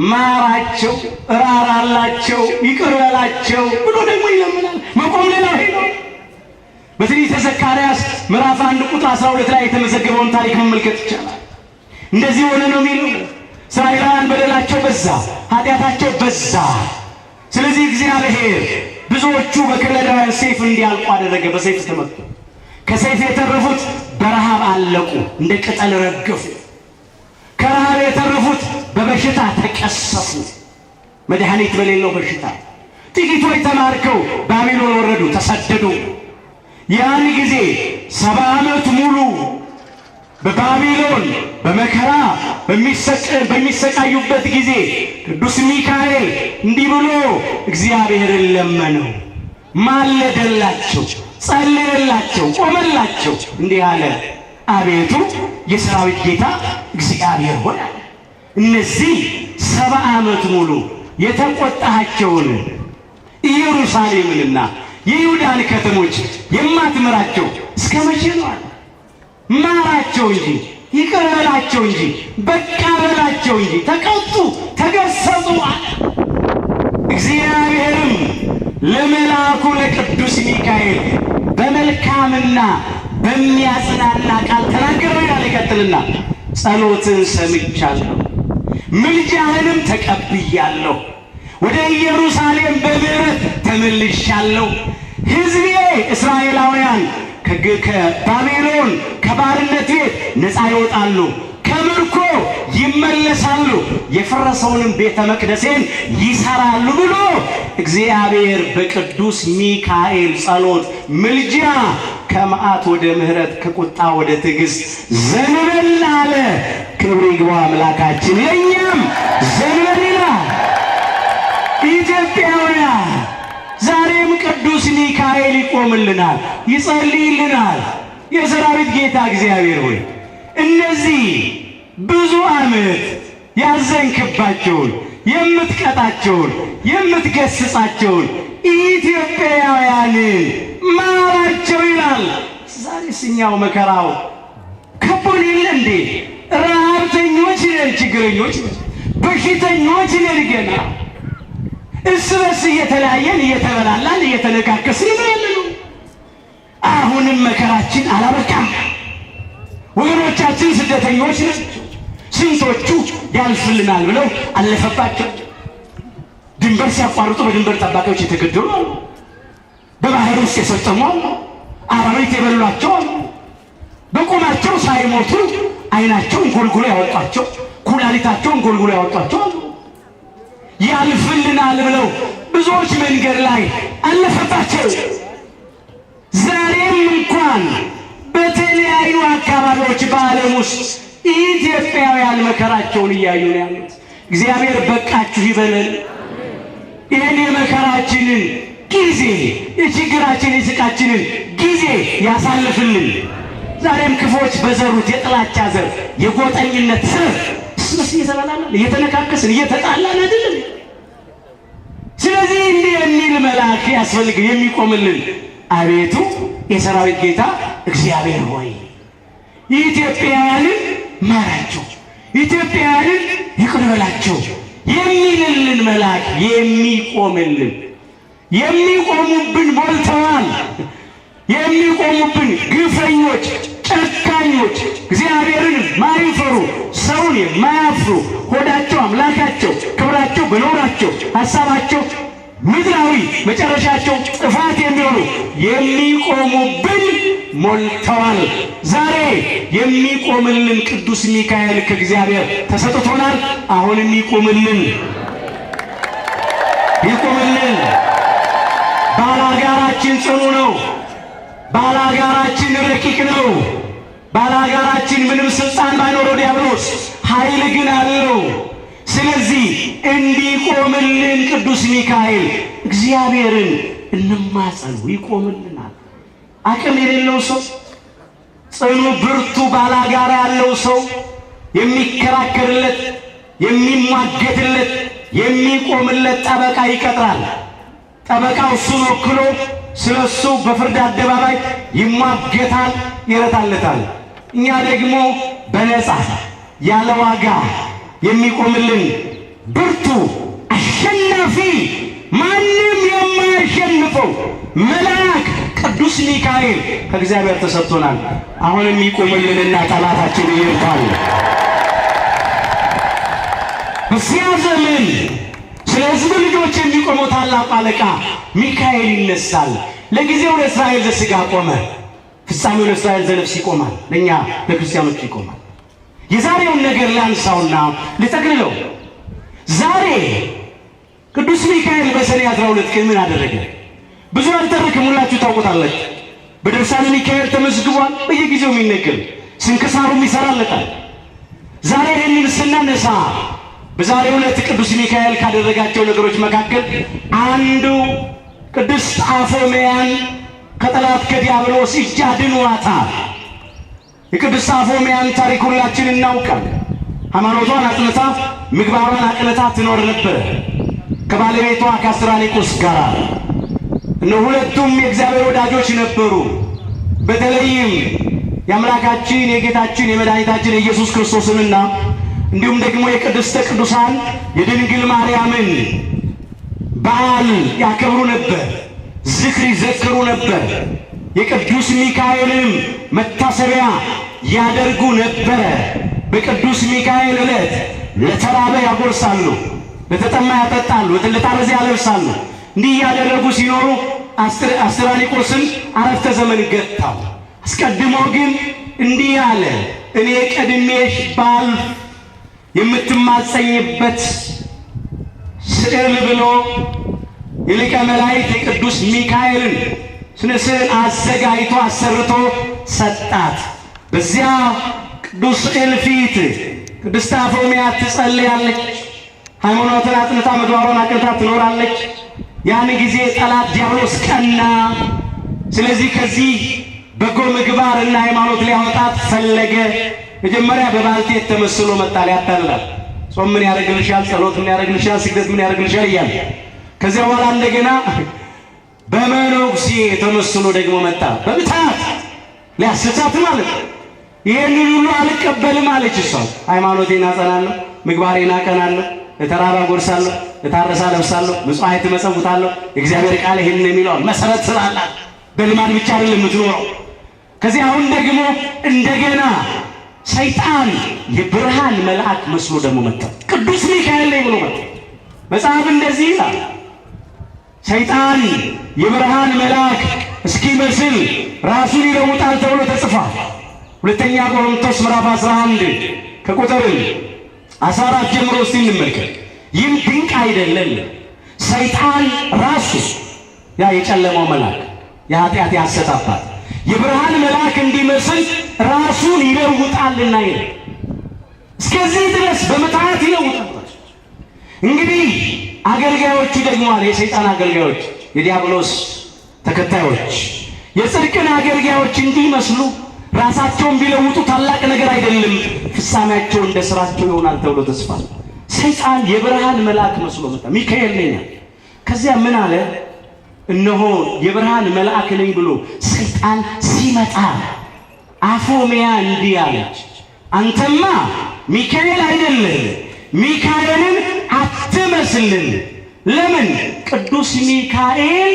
ማራቸው፣ ራራላቸው፣ ይቅር በላቸው ብሎ ደግሞ ይለምናል። መቆም ሌላ ነው። በትንቢተ ዘካርያስ ምዕራፍ 1 ቁጥር 12 ላይ የተመዘገበውን ታሪክ መመልከት ይቻላል። እንደዚህ ሆነ ነው የሚለው። እስራኤላውያን በደላቸው በዛ፣ ኃጢአታቸው በዛ። ስለዚህ እግዚአብሔር ብዙዎቹ በከለዳውያን ሰይፍ እንዲያልቁ አደረገ። በሰይፍ ተመቱ። ከሰይፍ የተረፉት በረሃብ አለቁ፣ እንደ ቅጠል ረገፉ። ከረሃብ የተረፉት በበሽታ ተቀሰፉ፣ መድኃኒት በሌለው በሽታ። ጥቂቶች ተማርከው ባቢሎን ወረዱ፣ ተሰደዱ። ያን ጊዜ 70 ዓመት ሙሉ በባቢሎን በመከራ በሚሰቃዩበት ጊዜ ቅዱስ ሚካኤል እንዲህ ብሎ እግዚአብሔርን ለመነው፣ ማለደላቸው፣ ጸለየላቸው፣ ቆመላቸው። እንዲህ አለ፣ አቤቱ የሰራዊት ጌታ እግዚአብሔር ሆይ እነዚህ 70 ዓመት ሙሉ የተቆጣቸውን ኢየሩሳሌምንና የይሁዳን ከተሞች የማትምራቸው እስከ መቼ ነው? ማራቸው እንጂ ይቅር በላቸው እንጂ በቃ በላቸው እንጂ። ተቀጡ፣ ተገሰጹ። እግዚአብሔርም ለመልአኩ ለቅዱስ ሚካኤል በመልካምና በሚያጽናና ቃል ተናገረው ይላል። ይቀጥልና ጸሎትን ሰምቻለሁ፣ ምልጃህንም ተቀብያለሁ፣ ወደ ኢየሩሳሌም በምሕረት ተመልሻለሁ። ሕዝቤ እስራኤላውያን ከባቢሎን ከባርነት ቤት ነፃ ይወጣሉ፣ ከምርኮ ይመለሳሉ፣ የፈረሰውንም ቤተ መቅደሴን ይሰራሉ ብሎ እግዚአብሔር በቅዱስ ሚካኤል ጸሎት ምልጃ ከመዓት ወደ ምሕረት ከቁጣ ወደ ትዕግሥት ዘንበል አለ። ክብር ይግባው አምላካችን። ለእኛም ዘንበል ይላል። ኢትዮጵያውያን ዛሬም ቅዱስ ሚካኤል ይቆምልናል፣ ይጸልይልናል። የሰራዊት ጌታ እግዚአብሔር ሆይ እነዚህ ብዙ ዓመት ያዘንክባቸውን የምትቀጣቸውን የምትገስጻቸውን ኢትዮጵያውያንን ማራቸው ይላል። ዛሬስ እኛው መከራው ከቦን የለ እንዴ? ረሃብተኞች ነን፣ ችግረኞች ነን፣ በሽተኞች ነን። ገና እርስ በርስ እየተለያየን እየተበላላን እየተነካከስን ያለ ነው። አሁንም መከራችን መከራችን አላበቃም። ወገኖቻችን ስደተኞች ናቸው። ስንቶቹ ያልፍልናል ብለው አለፈባቸው። ድንበር ሲያቋርጡ በድንበር ጠባቂዎች የተገደሉ አሉ። በባህር ውስጥ የሰጠሙ አሉ። አራዊት የበሏቸው አሉ። በቁማቸው ሳይሞቱ ዓይናቸውን ጎልጉሎ ያወጧቸው፣ ኩላሊታቸውን ጎልጉሎ ያወጧቸው አሉ። ያልፍልናል ብለው ብዙዎች መንገድ ላይ አለፈባቸው። ዛሬም እንኳን በተለያዩ አካባቢዎች በዓለም ውስጥ ኢትዮጵያውያን መከራቸውን እያዩ ነው ያሉት። እግዚአብሔር በቃችሁ ይበለን። ይህን የመከራችንን ጊዜ፣ የችግራችን የስቃችንን ጊዜ ያሳልፍልን። ዛሬም ክፎች በዘሩት የጥላቻ ዘር፣ የጎጠኝነት ዘር ስስ እየተባላለን እየተነካከስን እየተጣላን አይደለም። ስለዚህ እንዲህ የሚል መልአክ ያስፈልግ የሚቆምልን። አቤቱ የሰራዊት ጌታ እግዚአብሔር ሆይ ኢትዮጵያውያንን ማራቸው፣ ኢትዮጵያውያንን ይቅር በላቸው የሚልልን መልአክ የሚቆምልን። የሚቆሙብን ሞልተዋል። የሚቆሙብን ግፈኞች፣ ጨካኞች፣ እግዚአብሔርን ማይፈሩ፣ ሰውን የማያፍሩ፣ ሆዳቸው አምላካቸው፣ ክብራቸው በኖራቸው፣ ሐሳባቸው ምድራዊ፣ መጨረሻቸው ጥፋት የሚሆኑ የሚቆሙብን ሞልተዋል። ዛሬ የሚቆምልን ቅዱስ ሚካኤል ከእግዚአብሔር ተሰጥቶናል። አሁንም ይቆምልን፣ ይቆምልን። ባላጋራችን ጽኑ ነው። ባላጋራችን ረቂቅ ነው። ባላጋራችን ምንም ስልጣን ባይኖረው ዲያብሎስ ኃይል ግን አለው። ስለዚህ እንዲቆምልን ቅዱስ ሚካኤል እግዚአብሔርን እንማጸኑ። ይቆምልናል። አቅም የሌለው ሰው፣ ጽኑ ብርቱ ባላጋራ ያለው ሰው የሚከራከርለት፣ የሚሟገትለት፣ የሚቆምለት ጠበቃ ይቀጥራል። ጠበቃው እሱን ወክሎ ስለ እሱ በፍርድ አደባባይ ይሟገታል፣ ይረታለታል። እኛ ደግሞ በነፃ ያለ ዋጋ የሚቆምልን ብርቱ አሸናፊ ማንም የማያሸንፈው መልአክ ቅዱስ ሚካኤል ከእግዚአብሔር ተሰጥቶናል። አሁንም ይቆምልንና ጠላታችን ይርታል። በዚያ ዘመን ስለ ሕዝብ ልጆች የሚቆመው ታላቁ አለቃ ሚካኤል ይነሳል። ለጊዜው ለእስራኤል ዘሥጋ ቆመ፣ ፍጻሜው ለእስራኤል ዘነፍስ ይቆማል። ለእኛ ለክርስቲያኖች ይቆማል። የዛሬውን ነገር ላንሳውና ልጠቅልለው። ዛሬ ቅዱስ ሚካኤል በሰኔ 12 ቀን ምን አደረገ? ብዙ አልተረክም፣ ሁላችሁ ታውቁታላችሁ። በድርሳነ ሚካኤል ተመዝግቧል፣ በየጊዜው የሚነገር ስንክሳሩም ይሰራለታል። ዛሬ ይህንን ስናነሳ በዛሬው ዕለት ቅዱስ ሚካኤል ካደረጋቸው ነገሮች መካከል አንዱ ቅድስት አፎምያን ከጠላት ከዲያብሎስ እጅ አድኗታል። የቅድስት አፎምያን ታሪክ ሁላችን እናውቃለን። ሃይማኖቷን አጥንታ ምግባሯን አቅንታ ትኖር ነበር ከባለቤቷ ከአስራኒቆስ ጋር። ሁለቱም የእግዚአብሔር ወዳጆች ነበሩ። በተለይም የአምላካችን የጌታችን የመድኃኒታችን የኢየሱስ ክርስቶስንና እንዲሁም ደግሞ የቅድስተ ቅዱሳን የድንግል ማርያምን በዓል ያከብሩ ነበር፣ ዝክር ይዘክሩ ነበር። የቅዱስ ሚካኤልንም መታሰቢያ ያደርጉ ነበረ። በቅዱስ ሚካኤል ዕለት ለተራበ ያጎርሳሉ፣ ለተጠማ ያጠጣሉ፣ ለታረዘ ያለብሳሉ። እንዲህ ያደረጉ ሲኖሩ አስራኒቆስን አረፍተ ዘመን ገታው። አስቀድሞ ግን እንዲህ አለ፣ እኔ ቀድሜሽ ባልፍ የምትማጸኝበት ስዕል ብሎ የሊቀ መላእክት የቅዱስ ሚካኤልን ስዕል አዘጋጅቶ አሰርቶ ሰጣት። በዚያ ቅዱስ ስዕል ፊት ቅድስት አፎምያ ትጸልያለች። ሃይማኖትን አጥንታ ምግባሯን አቅንታ ትኖራለች። ያን ጊዜ ጠላት ዲያብሎስ ቀና። ስለዚህ ከዚህ በጎ ምግባር እና ሃይማኖት ሊያወጣት ፈለገ። መጀመሪያ በባልቴት ተመስሎ መጣ ሊያታልላት። ጾም ምን ያደርግልሻል፣ ጸሎት ምን ያደርግልሻል፣ ስግደት ምን ያደርግልሻል እያለ ከዚያ በኋላ እንደገና በመነኩሴ ተመስሎ ደግሞ መጣ። በብታት ሊያስታት ማለት ነው። ይሄንን ሁሉ አልቀበልም አለች እሷ። ሃይማኖቴን አጸናለሁ፣ ምግባሬን አቀናለሁ፣ ለተራበ አጎርሳለሁ፣ ለታረሰ አለብሳለሁ፣ ምጽዋት እመጸውታለሁ። እግዚአብሔር ቃል ይሄንን የሚለው መሰረት ስላላት በልማድ ብቻ አይደለም የምትኖረው። ከዚህ አሁን ደግሞ እንደገና ሰይጣን የብርሃን መልአክ መስሎ ደግሞ መጣ። ቅዱስ ሚካኤል ላይ ብሎ መጣ። መጽሐፍ እንደዚህ ይላል፣ ሰይጣን የብርሃን መልአክ እስኪመስል ራሱን ይለውጣል ተብሎ ተጽፏል። ሁለተኛ ቆሮንቶስ ምዕራፍ 11 ከቁጥር 14 ጀምሮ እስቲ እንመልከት። ይህም ድንቅ አይደለም? ሰይጣን ራሱ ያ የጨለማው መልአክ የኃጢአት ያሰጣባት የብርሃን መልአክ እንዲመስል ራሱን ይለውጣልና ይላል። እስከዚህ ድረስ በመታየት ይለውጣል። እንግዲህ አገልጋዮቹ ደግሞ አለ የሰይጣን አገልጋዮች የዲያብሎስ ተከታዮች የጽድቅን አገልጋዮች እንዲመስሉ ራሳቸውን ቢለውጡ ታላቅ ነገር አይደለም፣ ፍጻሜያቸው እንደ ስራቸው ይሆናል ተብሎ ተስፋ። ሰይጣን የብርሃን መልአክ መስሎ መጣ። ሚካኤል ነኝ። ከዚያ ምን አለ? እነሆ የብርሃን መልአክ ነኝ ብሎ ሰይጣን ሲመጣ አፎሚያ እንዲህ አለች፣ አንተማ ሚካኤል አይደለም፣ ሚካኤልን አትመስልን። ለምን? ቅዱስ ሚካኤል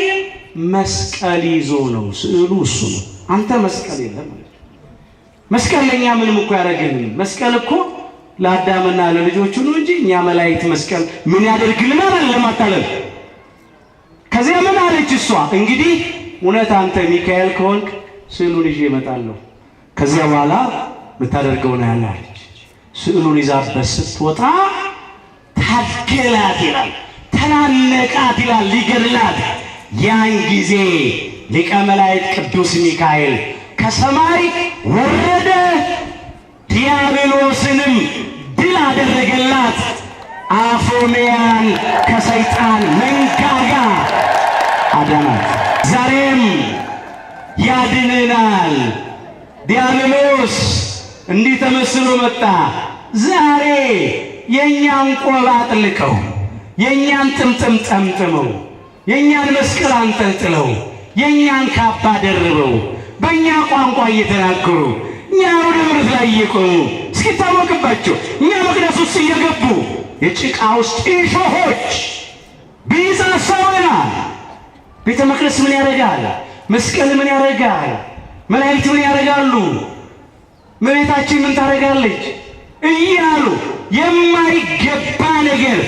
መስቀል ይዞ ነው፣ ስዕሉ እሱ ነው። አንተ መስቀል የለም። መስቀል ለኛ ምንም እኮ ያደርግልን። መስቀል እኮ ለአዳምና ለልጆቹ ነው እንጂ እኛ መላእክት መስቀል ምን ያደርግልናል? ለማታለል። ከዚያ ምን አለች እሷ? እንግዲህ እውነት አንተ ሚካኤል ከሆንክ ስዕሉን ይዤ እመጣለሁ፣ ከዚያ በኋላ ብታደርገው ነው ያለች። ስዕሉን ይዛበት ስትወጣ ታገላት ይላል፣ ተናነቃት ይላል፣ ሊገድላት። ያን ጊዜ ሊቀ መላእክት ቅዱስ ሚካኤል ከሰማይ ወረደ፣ ዲያብሎስንም ድል አደረገላት፣ አፎሚያን ከሰይጣን መንጋጋ አዳናት። ዛሬም ያድነናል። ዲያብሎስ እንዲህ ተመስሎ መጣ። ዛሬ የእኛን ቆብ አጥልቀው፣ የእኛን ጥምጥም ጠምጥመው፣ የእኛን መስቀል አንጠልጥለው፣ የእኛን ካባ ደርበው፣ በእኛ ቋንቋ እየተናገሩ እኛ ወደ ምድር ላይ እየቆሙ እስኪታወቅባቸው እኛ መቅደስ ውስጥ እየገቡ የጭቃ ውስጥ እሾሆች ቢሳሳውናል። ቤተ መቅደስ ምን ያደርጋል? መስቀል ምን ያደርጋል? መላእክት ምን ያደርጋሉ? እመቤታችን ምን ታደርጋለች? እያሉ የማይገባ ነገር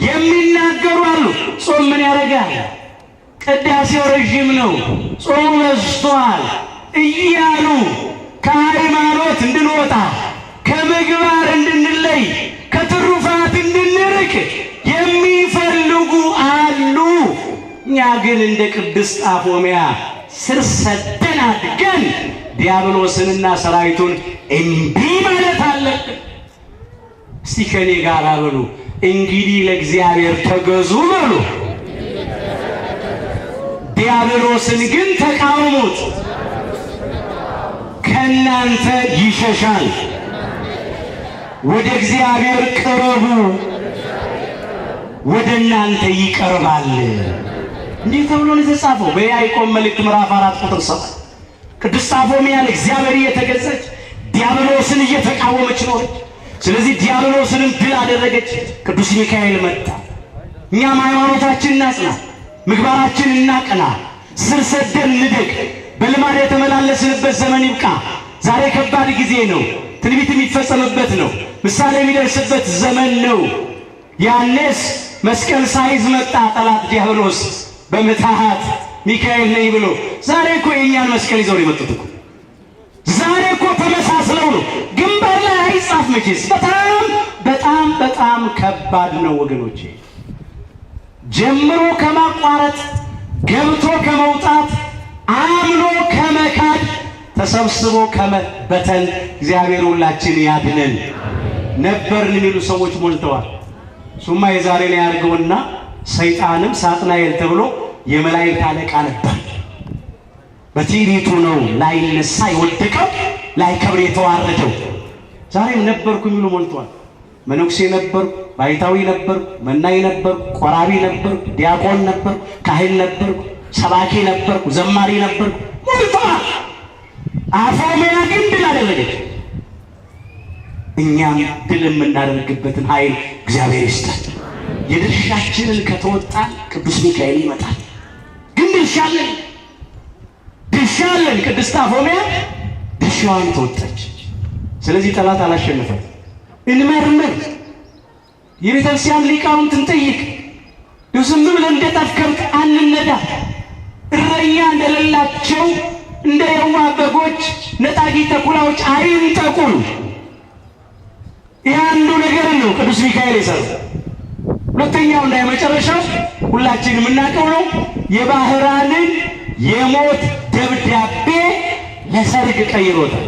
የሚናገሩ አሉ። ጾም ምን ያደርጋል? ቅዳሴው ረዥም ነው፣ ጾሙ በዝቷል እያሉ ከሃይማኖት እንድንወጣ፣ ከምግባር እንድንለይ፣ ከትሩፋት እንድንርቅ የሚፈልጉ አሉ። እኛ ግን እንደ ቅድስት አፎሚያ ስር ሰደን አድገን ዲያብሎስንና ሰራዊቱን እምቢ ማለት አለብን። እስቲ ከኔ ጋር በሉ፣ እንግዲህ ለእግዚአብሔር ተገዙ በሉ፣ ዲያብሎስን ግን ተቃወሙት፣ ከእናንተ ይሸሻል። ወደ እግዚአብሔር ቅረቡ፣ ወደ እናንተ ይቀርባል። እንዲህ ተብሎ ነው የተጻፈው በያዕቆብ መልእክት ምዕራፍ 4 ቁጥር 7። ቅድስት አፎሚያ ለእግዚአብሔር እየተገዛች ዲያብሎስን እየተቃወመች ኖረች። ስለዚህ ዲያብሎስንም ድል አደረገች። ቅዱስ ሚካኤል መጣ። እኛም ሃይማኖታችን እናጽና፣ ምግባራችን እናቅና፣ ስር ሰደን እንደግ። በልማድ የተመላለስንበት ዘመን ይብቃ። ዛሬ ከባድ ጊዜ ነው። ትንቢት የሚፈጸምበት ነው። ምሳሌ የሚደርስበት ዘመን ነው። ያኔስ መስቀል ሳይዝ መጣ ጠላት ዲያብሎስ በምትሃት ሚካኤል ነኝ ብሎ። ዛሬ እኮ የእኛን መስቀል ይዘው የመጡት እኮ ዛሬ እኮ ተመሳስለው ነው። ግንባር ላይ አይጻፍ መቼስ። በጣም በጣም በጣም ከባድ ነው ወገኖቼ። ጀምሮ ከማቋረጥ ገብቶ ከመውጣት አምኖ ከመካድ ተሰብስቦ ከመበተን እግዚአብሔር ሁላችን ያድነን። ነበርን የሚሉ ሰዎች ሞልተዋል። ሱማ የዛሬ ላይ ያርገውና ሰይጣንም ሳጥናኤል ተብሎ የመላእክት አለቃ ነበር። በትዕቢቱ ነው ላይነሳ የወደቀው፣ ላይከብር የተዋረደው። ዛሬም ነበርኩ የሚሉ ሞልተዋል። መነኩሴ ነበርኩ፣ ባይታዊ ነበርኩ፣ መናይ ነበርኩ፣ ቆራቢ ነበርኩ፣ ዲያቆን ነበርኩ፣ ካህን ነበርኩ፣ ሰባኪ ነበርኩ፣ ዘማሪ ነበርኩ ሞልተዋል። አፎሚያ ግን ድል አደረገች። እኛም ድል የምናደርግበትን ኃይል እግዚአብሔር ይስጠን። የድርሻችንን ከተወጣን ቅዱስ ሚካኤል ይመጣል። ግን ድርሻለን። ቅድስት አፎሚያ ድርሻዋን ተወጣች። ስለዚህ ጠላት አላሸነፈም። እንመርምር፣ የቤተክርስቲያን ሊቃውንትን እንጠይቅ። ዝም ብለን እንደ ጠፍ ከብት አንነዳ። እረኛ እንደሌላቸው እንደ የዋህ በጎች ነጣቂ ተኩላዎች አይንጠቁን። ይህ አንዱ ነገር ነው ቅዱስ ሚካኤል የሰራው። ሁለተኛው እና የመጨረሻው ሁላችንም የምናውቀው ነው። የባህራንን የሞት ደብዳቤ ለሰርግ ቀይሮታል።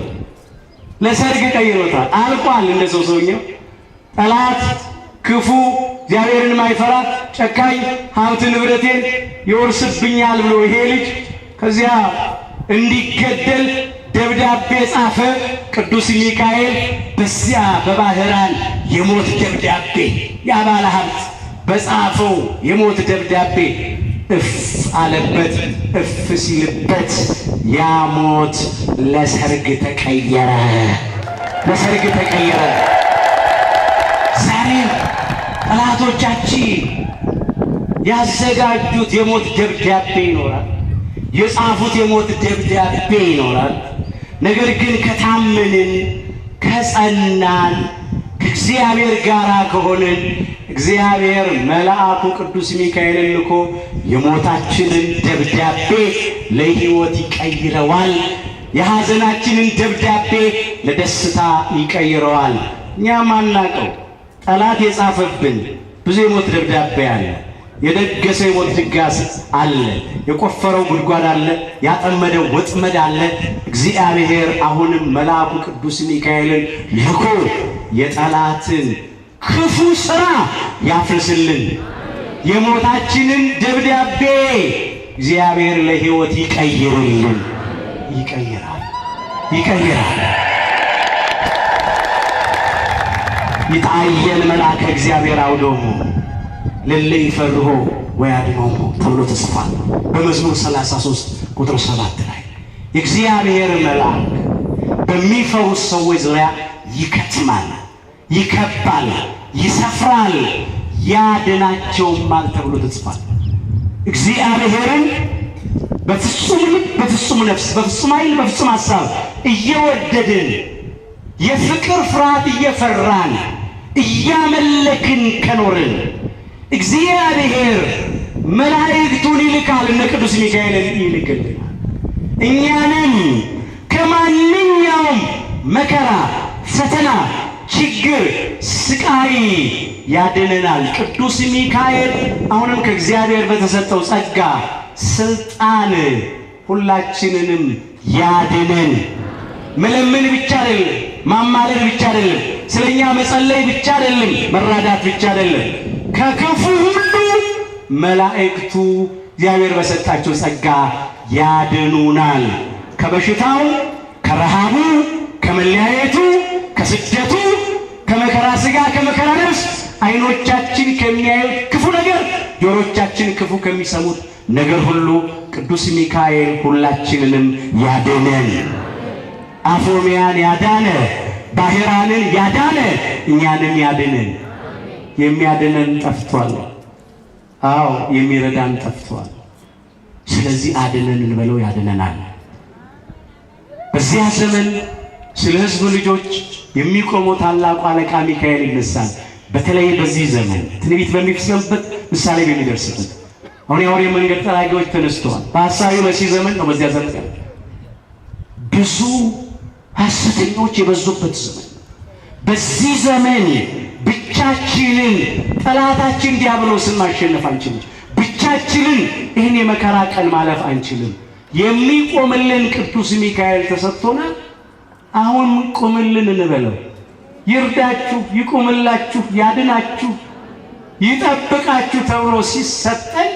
ለሰርግ ቀይሮታል። አልቋል። እንደ ሰውኛው ጠላት ክፉ እግዚአብሔርን ማይፈራ ጨካኝ ሀብት ንብረቴን ይወርስብኛል ብሎ ይሄ ልጅ ከዚያ እንዲገደል ደብዳቤ ጻፈ። ቅዱስ ሚካኤል በዚያ በባህራን የሞት ደብዳቤ ያባለ ሀብት በጻፈው የሞት ደብዳቤ እፍ አለበት። እፍ ሲልበት ያ ሞት ለሰርግ ተቀየረ። ለሰርግ ተቀየረ። ዛሬ ጠላቶቻችን ያዘጋጁት የሞት ደብዳቤ ይኖራል። የጻፉት የሞት ደብዳቤ ይኖራል። ነገር ግን ከታመንን ከጸናን ከእግዚአብሔር ጋር ከሆንን እግዚአብሔር መልአኩ ቅዱስ ሚካኤልን ልኮ የሞታችንን ደብዳቤ ለሕይወት ይቀይረዋል። የሐዘናችንን ደብዳቤ ለደስታ ይቀይረዋል። እኛ ማናቀው ጠላት የጻፈብን ብዙ የሞት ደብዳቤ አለ። የደገሰው የሞት ድጋስ አለ። የቆፈረው ጉድጓድ አለ። ያጠመደው ወጥመድ አለ። እግዚአብሔር አሁንም መልአኩ ቅዱስ ሚካኤልን ልኮ የጠላትን ክፉ ሥራ ያፍርስልን። የሞታችንን ደብዳቤ እግዚአብሔር ለሕይወት ይቀይርልን። ይቀይራል። ይታየን መልአከ እግዚአብሔር አውዶሙ ለለ ይፈርሆ ወያድኅኖሙ ተብሎ ተጽፏል በመዝሙር 33 ቁጥር 7 ላይ። የእግዚአብሔር መልአክ በሚፈሩት ሰዎች ዙሪያ ይከትማል፣ ይከባል፣ ይሰፍራል፣ ያድናቸውማል ተብሎ ተጽፏል። እግዚአብሔርን በፍጹም ልብ፣ በፍጹም ነፍስ፣ በፍጹም ኃይል፣ በፍጹም ሐሳብ እየወደድን የፍቅር ፍርሃት እየፈራን እያመለክን ከኖርን እግዚአብሔር መላእክቱን ይልካል። እነ ቅዱስ ሚካኤልን ይልክልናል። እኛንም ከማንኛውም መከራ፣ ፈተና፣ ችግር፣ ስቃይ ያድነናል። ቅዱስ ሚካኤል አሁንም ከእግዚአብሔር በተሰጠው ጸጋ ስልጣን ሁላችንንም ያድነን። መለመን ብቻ አይደለም፣ ማማለድ ብቻ አይደለም፣ ስለኛ መጸለይ ብቻ አይደለም፣ መራዳት ብቻ አይደለም። ከክፉ ሁሉ መላእክቱ እግዚአብሔር በሰጣቸው ጸጋ ያድኑናል። ከበሽታው፣ ከረሃቡ፣ ከመለያየቱ፣ ከስደቱ፣ ከመከራ ሥጋ፣ ከመከራ ነፍስ ዓይኖቻችን ከሚያዩት ክፉ ነገር፣ ጆሮቻችን ክፉ ከሚሰሙት ነገር ሁሉ ቅዱስ ሚካኤል ሁላችንንም ያድነን። አፎምያን ያዳነ፣ ባህራንን ያዳነ እኛንም ያድነን። የሚያድነን ጠፍቷል። አዎ የሚረዳን ጠፍቷል። ስለዚህ አድነን እንበለው፣ ያድነናል። በዚያ ዘመን ስለ ሕዝቡ ልጆች የሚቆመው ታላቁ አለቃ ሚካኤል ይነሳል። በተለይ በዚህ ዘመን ትንቢት በሚፈጸምበት ምሳሌ በሚደርስበት አሁን የአውሬ መንገድ ጠራጊዎች ተነስተዋል። በሐሳዊ መሲህ ዘመን ነው። በዚያ ዘመን ብዙ ሐሰተኞች የበዙበት ዘመን። በዚህ ዘመን ብቻችንን ጠላታችን ዲያብሎስን ማሸነፍ አንችልም። ብቻችንን ይህን የመከራ ቀን ማለፍ አንችልም። የሚቆምልን ቅዱስ ሚካኤል ተሰጥቶናል። አሁን ቁምልን እንበለው። ይርዳችሁ፣ ይቁምላችሁ፣ ያድናችሁ፣ ይጠብቃችሁ ተብሎ ሲሰጠን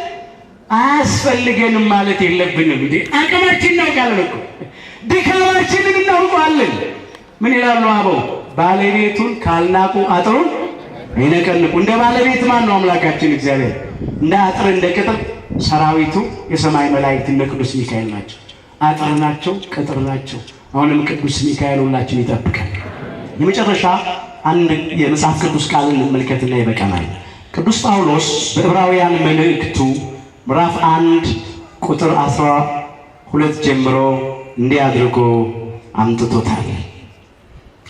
አያስፈልገንም ማለት የለብንም። እንዴ አቅማችን እናውቃለን እኮ፣ ድካማችንን እናውቃለን። ምን ይላሉ አበው? ባለቤቱን ካልናቁ አጥሩን አይነቀንቁ። እንደ ባለቤት ማን ነው? አምላካችን እግዚአብሔር። እንደ አጥር እንደ ቅጥር ሰራዊቱ የሰማይ መላእክት እነ ቅዱስ ሚካኤል ናቸው። አጥር ናቸው፣ ቅጥር ናቸው። አሁንም ቅዱስ ሚካኤል ሁላችን ይጠብቃል። የመጨረሻ አንድ የመጽሐፍ ቅዱስ ቃል እንመልከትና ይበቃናል። ቅዱስ ጳውሎስ በዕብራውያን መልእክቱ ምዕራፍ 1 ቁጥር 12 ጀምሮ እንዲህ አድርጎ አምጥቶታል።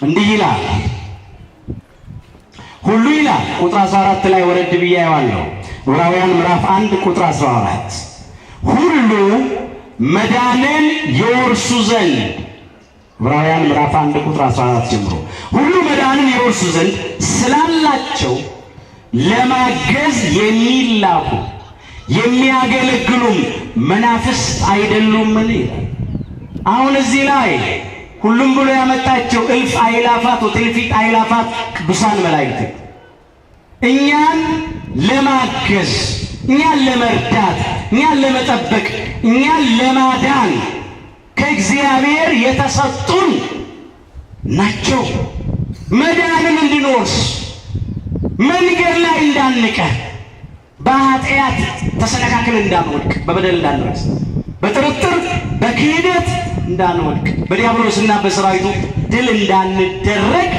እንዲህ ይላል ሁሉ ይላል ቁጥር 14 ላይ ወረድ ብዬ አየዋለሁ። ዕብራውያን ምዕራፍ 1 ቁጥር 14 ሁሉ መዳንን የወርሱ ዘንድ ዕብራውያን ምዕራፍ 1 ቁጥር 14 ጀምሮ ሁሉ መዳንን የወርሱ ዘንድ ስላላቸው ለማገዝ የሚላኩ የሚያገለግሉም መናፍስት አይደሉምን? አሁን እዚህ ላይ ሁሉም ብሎ ያመጣቸው እልፍ አእላፋት ወትእልፊት አእላፋት ቅዱሳን መላእክት እኛን ለማገዝ፣ እኛን ለመርዳት፣ እኛን ለመጠበቅ፣ እኛን ለማዳን ከእግዚአብሔር የተሰጡን ናቸው። መዳንን እንድንወርስ መንገድ ላይ እንዳንቀር፣ በኃጢአት ተሰነካክል እንዳንወድቅ፣ በበደል እንዳንረስ፣ በጥርጥር በክህደት እንዳንወድቅ፣ በዲያብሎስና በሰራዊቱ ድል እንዳንደረግ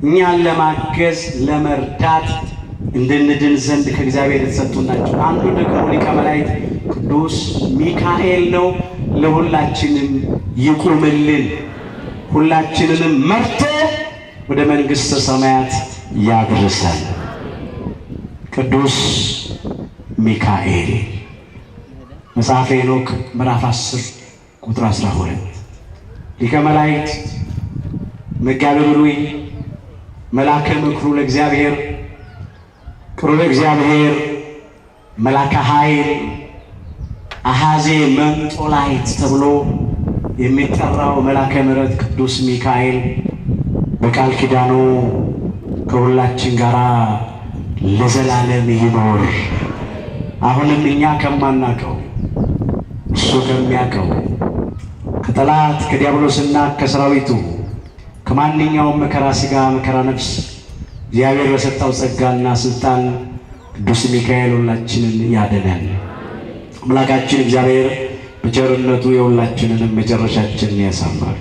እኛን ለማገዝ ለመርዳት እንድንድን ዘንድ ከእግዚአብሔር የተሰጡ ናቸው። አንዱ ደግሞ ሊቀ መላእክት ቅዱስ ሚካኤል ነው። ለሁላችንም ይቁምልን፣ ሁላችንንም መርቶ ወደ መንግሥተ ሰማያት ያድርሰን። ቅዱስ ሚካኤል መጽሐፈ ሄኖክ ምዕራፍ 10 ቁጥር 12 ሊቀ መላእክት መጋቤ ብሉይ መልአከ ምክሩ ለእግዚአብሔር ቅሩበ እግዚአብሔር መልአከ ኃይል አሃዜ መንጦላይት ተብሎ የሚጠራው መልአከ ምሕረት ቅዱስ ሚካኤል በቃል ኪዳኑ ከሁላችን ጋር ለዘላለም ይኖር። አሁንም እኛ ከማናውቀው እሱ ከሚያውቀው ከጠላት ከዲያብሎስና ከሰራዊቱ ከማንኛውም መከራ ሥጋ መከራ ነፍስ እግዚአብሔር በሰጠው ጸጋና ስልጣን ቅዱስ ሚካኤል ሁላችንን ያድነን። አምላካችን እግዚአብሔር በቸርነቱ የሁላችንንም መጨረሻችንን ያሳምራል።